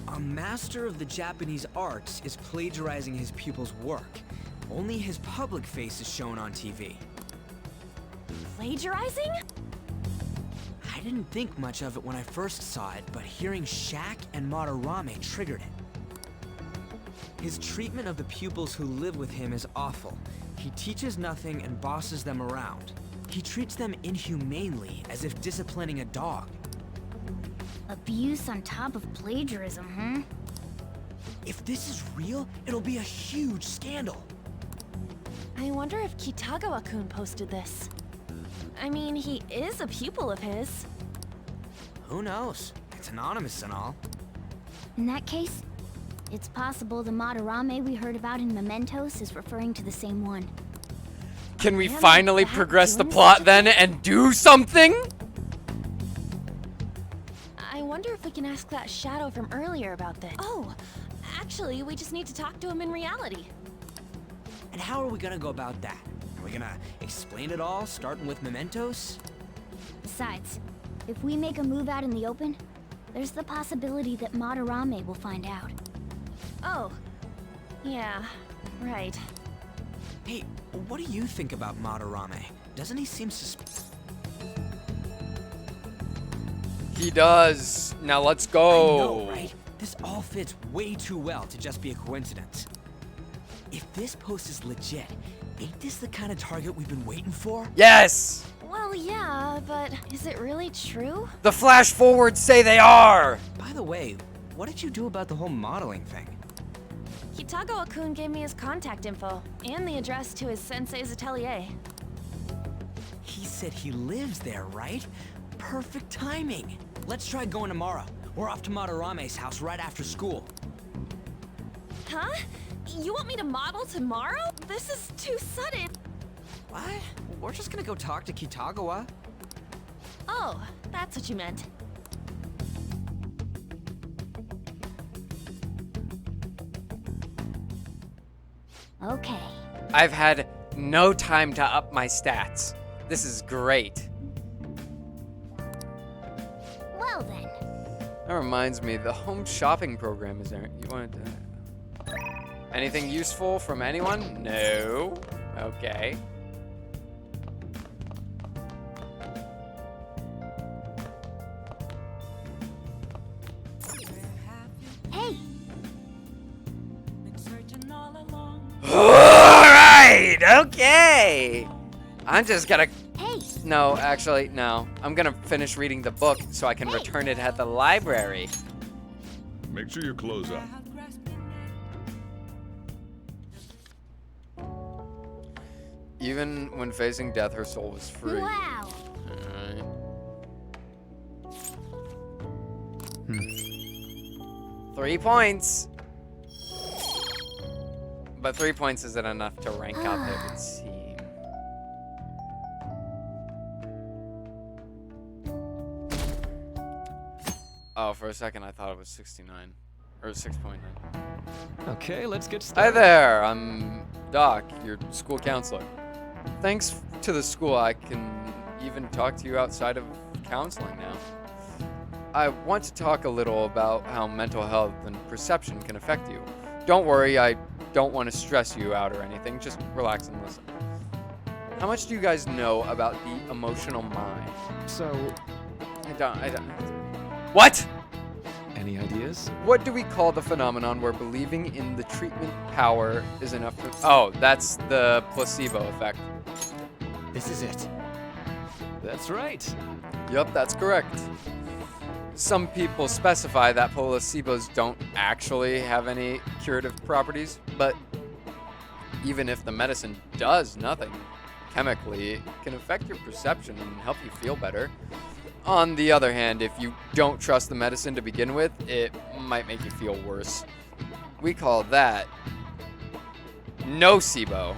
A master of the Japanese arts is plagiarizing his pupil's work. Only his public face is shown on TV. Plagiarizing? I didn't think much of it when I first saw it, but hearing Shack and Madarame triggered it. His treatment of the pupils who live with him is awful. He teaches nothing and bosses them around. He treats them inhumanely, as if disciplining a dog. Abuse on top of plagiarism, huh? If this is real, it'll be a huge scandal. I wonder if Kitagawa-kun posted this. I mean, he is a pupil of his. Who knows? It's anonymous and all. In that case, it's possible the Madarame we heard about in Mementos is referring to the same one. Can we Am I finally back progress the doing plot such a then and do something? I wonder if we can ask that shadow from earlier about this. Oh, actually, we just need to talk to him in reality. And how are we gonna go about that? Are we gonna explain it all, starting with Mementos? Besides, if we make a move out in the open, there's the possibility that Madarame will find out. Oh, yeah, right. Hey, what do you think about Madarame? Doesn't he seem suspicious? He does. Now let's I go. know, right? This all fits way too well to just be a coincidence. If this post is legit, ain't this the kind of target we've been waiting for? Yes! Well, yeah, but is it really true? The flash forwards say they are! By the way, what did you do about the whole modeling thing? Kitagawa-kun gave me his contact info and the address to his sensei's atelier. He said he lives there, right? Perfect timing. Let's try going tomorrow. We're off to Madarame's house right after school. Huh? You want me to model tomorrow? This is too sudden. What? We're just gonna go talk to Kitagawa. Oh, that's what you meant. Okay. I've had no time to up my stats. This is great. Well then. That reminds me, the home shopping program is there. You wanted to... Anything useful from anyone? No. Okay. Hey! Alright! Okay! I'm just gonna... Hey! No, actually, no. I'm gonna finish reading the book so I can return it at the library. Make sure you close up. Even when facing death, her soul was free. Wow! Alright. 3 points! But 3 points isn't enough to rank up, it would seem. Oh, for a second I thought it was 69. Or 6.9. Okay, let's get Hi started. there, I'm Doc, your school counselor. Thanks to the school, I can even talk to you outside of counseling now. I want to talk a little about how mental health and perception can affect you. Don't worry, I don't want to stress you out or anything, just relax and listen. How much do you guys know about the emotional mind? So, I don't. What? any ideas? What do we call the phenomenon where believing in the treatment power is enough to... Oh, that's the placebo effect. This is it. That's right. Yep, that's correct. Some people specify that placebos don't actually have any curative properties, but even if the medicine does nothing chemically, it can affect your perception and help you feel better. On the other hand, if you don't trust the medicine to begin with, it might make you feel worse. We call that nocebo.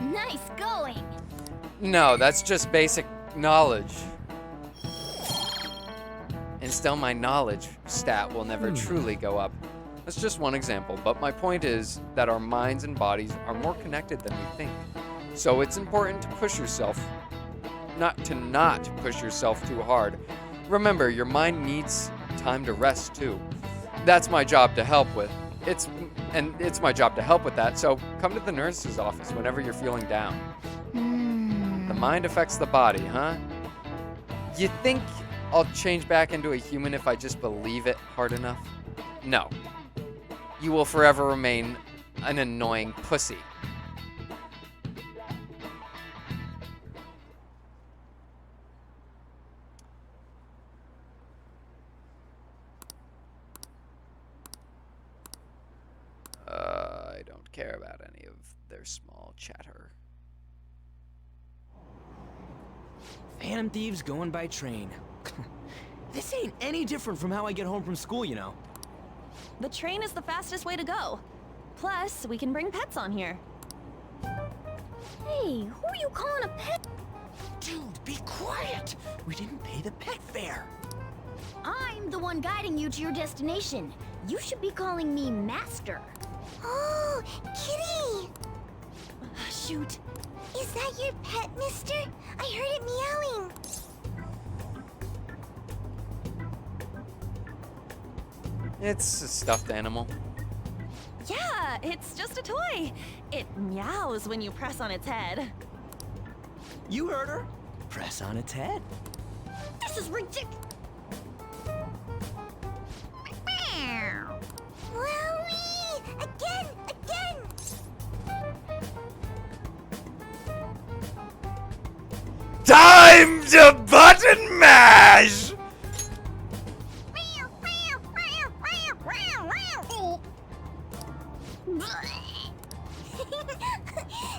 Nice going! No, that's just basic knowledge. And still my knowledge stat will never truly go up. That's just one example, but my point is that our minds and bodies are more connected than we think. So it's important to push yourself, not push yourself too hard. Remember, your mind needs time to rest too. That's my job to help with. It's my job to help with that, so come to the nurse's office whenever you're feeling down. The mind affects the body, huh? You think I'll change back into a human if I just believe it hard enough? No. You will forever remain an annoying pussy. I don't care about any of their small chatter. Phantom thieves going by train. This ain't any different from how I get home from school, you know. The train is the fastest way to go. Plus, we can bring pets on here. Hey, who are you calling a pet? Dude, be quiet! We didn't pay the pet fare. I'm the one guiding you to your destination. You should be calling me Master. Oh, Kitty! Shoot. Is that your pet, mister? I heard it meowing. It's a stuffed animal. Yeah, it's just a toy. It meows when you press on its head. You heard her. Press on its head. This is ridiculous. Wowie! Again! Time to button mash!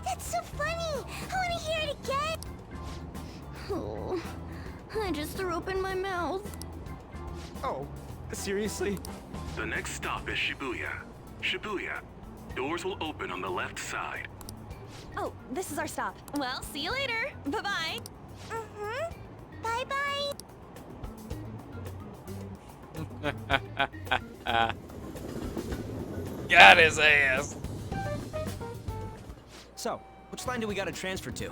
That's so funny! I want to hear it again! Oh, I just threw up in my mouth. Oh, seriously? The next stop is Shibuya. Shibuya. Doors will open on the left side. Oh, this is our stop. Well, see you later. Bye-bye. Mm-hmm. Bye-bye. Got his ass. So, which line do we gotta transfer to?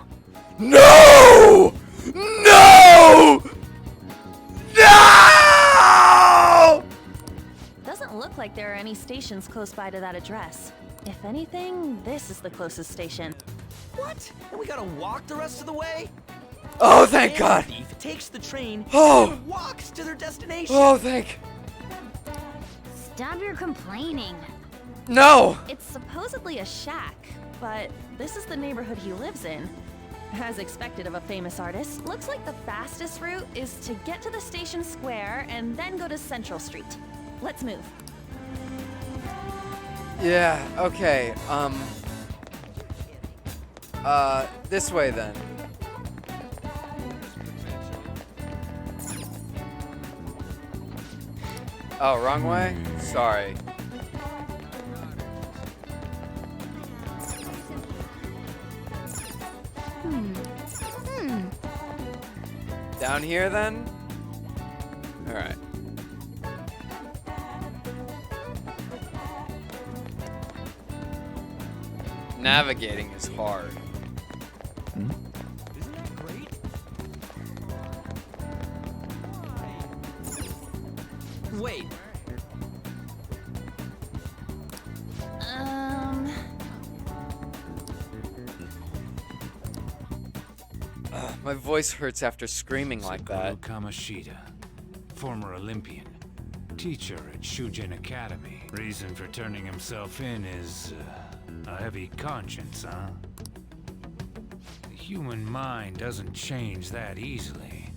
No! No! No! Doesn't look like there are any stations close by to that address. If anything, this is the closest station. What? And we gotta walk the rest of the way? Oh, thank God! Thief takes the train and walks to their destination. Oh, thank... Stop your complaining. No! It's supposedly a shack, but this is the neighborhood he lives in. As expected of a famous artist, looks like the fastest route is to get to the station square and then go to Central Street. Let's move. Yeah, okay, this way then. Oh, wrong way? Sorry. Down here then? Alright. Navigating is hard. Isn't it great? Wait. My voice hurts after screaming like that. Kamoshida, former Olympian, teacher at Shujin Academy. Reason for turning himself in is a heavy conscience, huh? The human mind doesn't change that easily,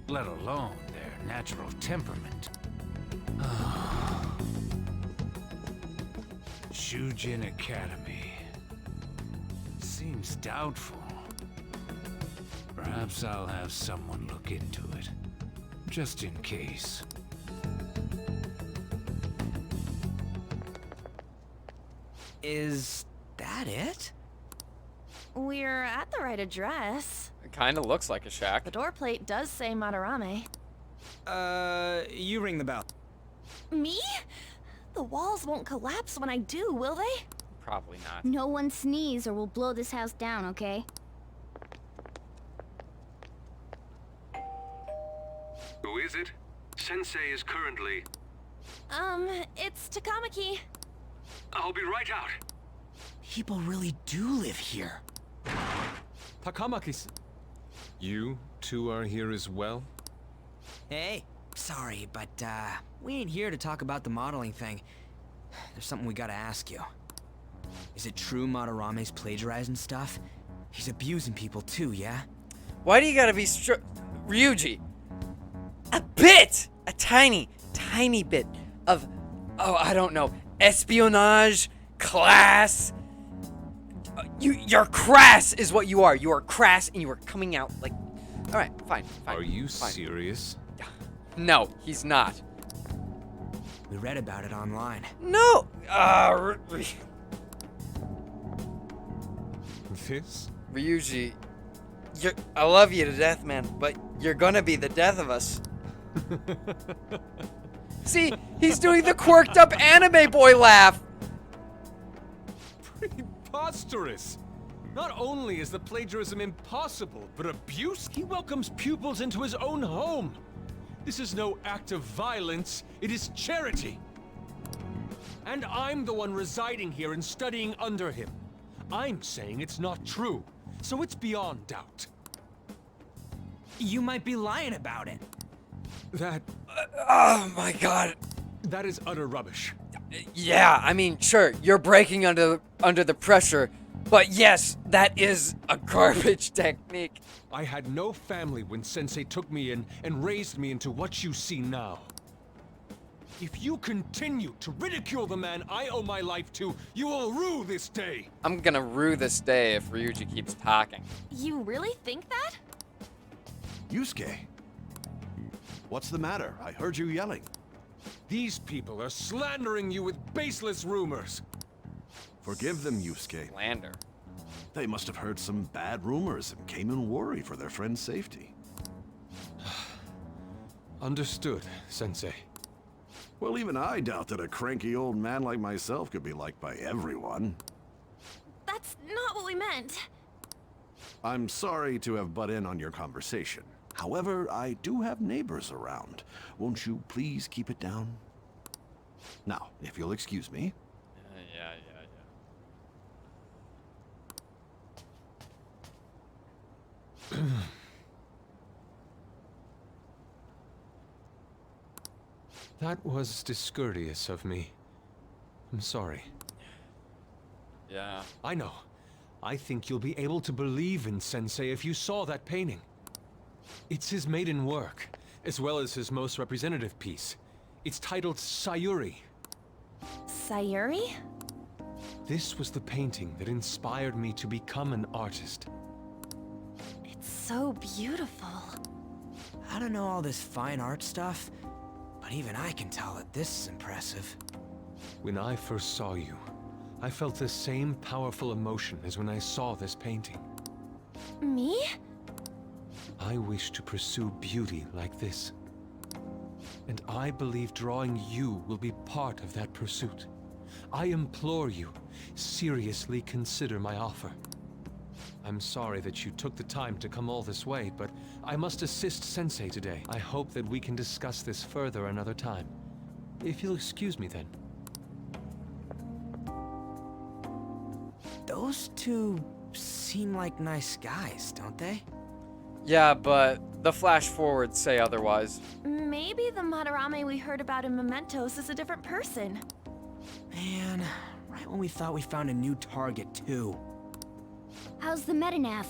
let alone their natural temperament. Shujin Academy. Seems doubtful. Perhaps I'll have someone look into it, just in case. Is that it? We're at the right address. It kinda looks like a shack. The door plate does say Madarame. You ring the bell. Me? The walls won't collapse when I do, will they? Probably not. No one sneeze or we'll blow this house down, okay? Who is it? Sensei is currently... It's Takamaki. I'll be right out. People really do live here. Takamaki. You two are here as well? Hey, sorry, but we ain't here to talk about the modeling thing. There's something we gotta ask you. Is it true Madarame's plagiarizing stuff? He's abusing people too, yeah? Why do you gotta be Ryuji? A bit! A tiny, tiny bit of, oh, I don't know, espionage, class, You're crass is what you are. You are crass and you are coming out like... All right, fine. Are you serious? No, he's not. We read about it online. No! This? Ryuji, I love you to death, man, but you're gonna be the death of us. See, he's doing the quirked up anime boy laugh. Preposterous! Not only is the plagiarism impossible, but abuse? He welcomes pupils into his own home. This is no act of violence, it is charity. And I'm the one residing here and studying under him. I'm saying it's not true, so it's beyond doubt. You might be lying about it. That... oh my god. That is utter rubbish. Yeah, I mean, sure, you're breaking under the pressure, but yes, that is a garbage technique. I had no family when Sensei took me in and raised me into what you see now. If you continue to ridicule the man I owe my life to, you will rue this day. I'm gonna rue this day if Ryuji keeps talking. You really think that? Yusuke, what's the matter? I heard you yelling. These people are slandering you with baseless rumors. Forgive them, Yusuke. Slander. They must have heard some bad rumors and came in worried for their friend's safety. Understood, Sensei. Well, even I doubt that a cranky old man like myself could be liked by everyone. That's not what we meant. I'm sorry to have butt in on your conversation. However, I do have neighbors around. Won't you please keep it down? Now, if you'll excuse me. Yeah. That was discourteous of me. I'm sorry. Yeah. I know. I think you'll be able to believe in Sensei if you saw that painting. It's his maiden work, as well as his most representative piece. It's titled Sayuri. Sayuri? This was the painting that inspired me to become an artist. It's so beautiful. I don't know all this fine art stuff, but even I can tell that this is impressive. When I first saw you, I felt the same powerful emotion as when I saw this painting. Me? I wish to pursue beauty like this. And I believe drawing you will be part of that pursuit. I implore you, seriously consider my offer. I'm sorry that you took the time to come all this way, but I must assist Sensei today. I hope that we can discuss this further another time. If you'll excuse me then. Those two seem like nice guys, don't they? Yeah, but the flash forwards say otherwise. Maybe the Madarame we heard about in Mementos is a different person. Man, right when we thought we found a new target, too. How's the metanav?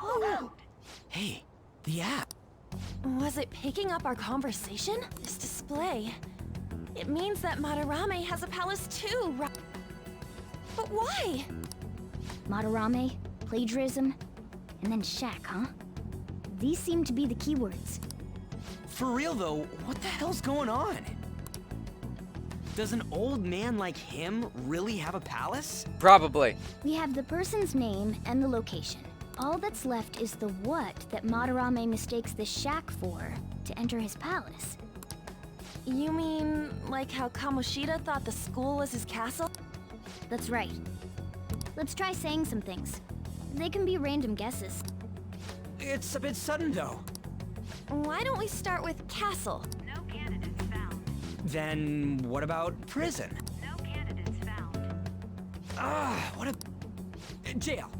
Oh. Hey, the app. Was it picking up our conversation? This display. It means that Madarame has a palace too, right? But why? Madarame, plagiarism, and then Shack, huh? These seem to be the keywords. For real though, what the hell's going on? Does an old man like him really have a palace? Probably. We have the person's name and the location. All that's left is the what that Madarame mistakes the shack for to enter his palace. You mean like how Kamoshida thought the school was his castle? That's right. Let's try saying some things. They can be random guesses. It's a bit sudden though. Why don't we start with castle? No candidates found. Then what about prison? No candidates found. What a... jail,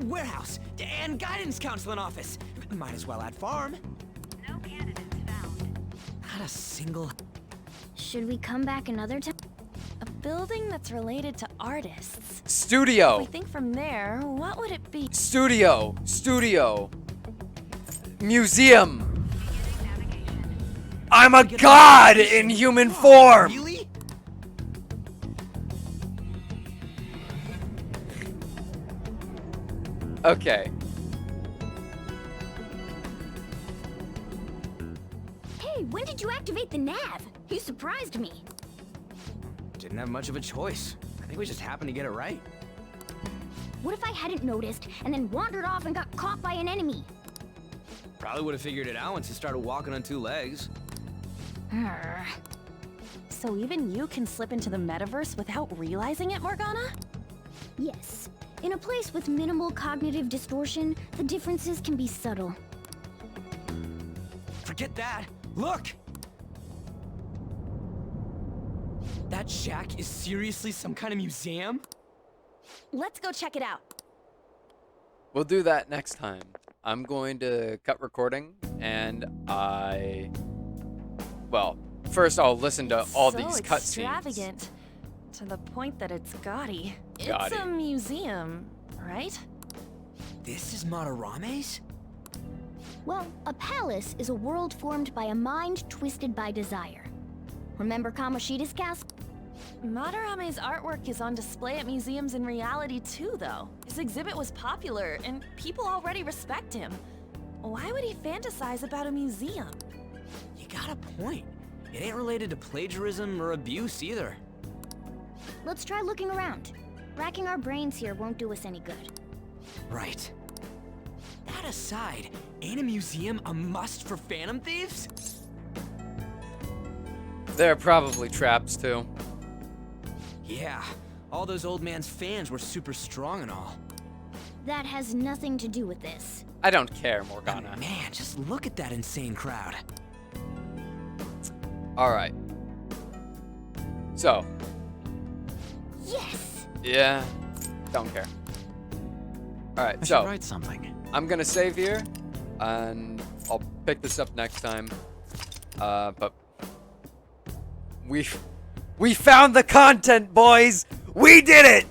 warehouse, and guidance counseling office. Might as well add farm. No candidates found. Not a single... Should we come back another time? A building that's related to artists. Studio. If we think from there, what would it be? Studio. Museum. I'm a god in human form. Really? Okay. Hey, when did you activate the nav? You surprised me. Didn't have much of a choice. I think we just happened to get it right. What if I hadn't noticed and then wandered off and got caught by an enemy? Probably would have figured it out once you started walking on two legs. So even you can slip into the metaverse without realizing it, Morgana? Yes. In a place with minimal cognitive distortion, the differences can be subtle. Forget that. Look! That shack is seriously some kind of museum? Let's go check it out. We'll do that next time. I'm going to cut recording, and well, first I'll listen to all these cutscenes. Extravagant. To the point that it's gaudy. It's Gaudy. a museum, right? This is Madarame's? Well, a palace is a world formed by a mind twisted by desire. Remember Kamoshida's castle? Madarame's artwork is on display at museums in reality too, though. His exhibit was popular, and people already respect him. Why would he fantasize about a museum? You got a point. It ain't related to plagiarism or abuse either. Let's try looking around. Racking our brains here won't do us any good. Right. That aside, ain't a museum a must for Phantom Thieves? There are probably traps, too. Yeah, all those old man's fans were super strong and all. That has nothing to do with this. I don't care, Morgana. Man, just look at that insane crowd. Alright. So. Yes! Yeah, don't care. Alright, I so. should write something. I'm gonna save here, and I'll pick this up next time. But we found the content, boys! We did it!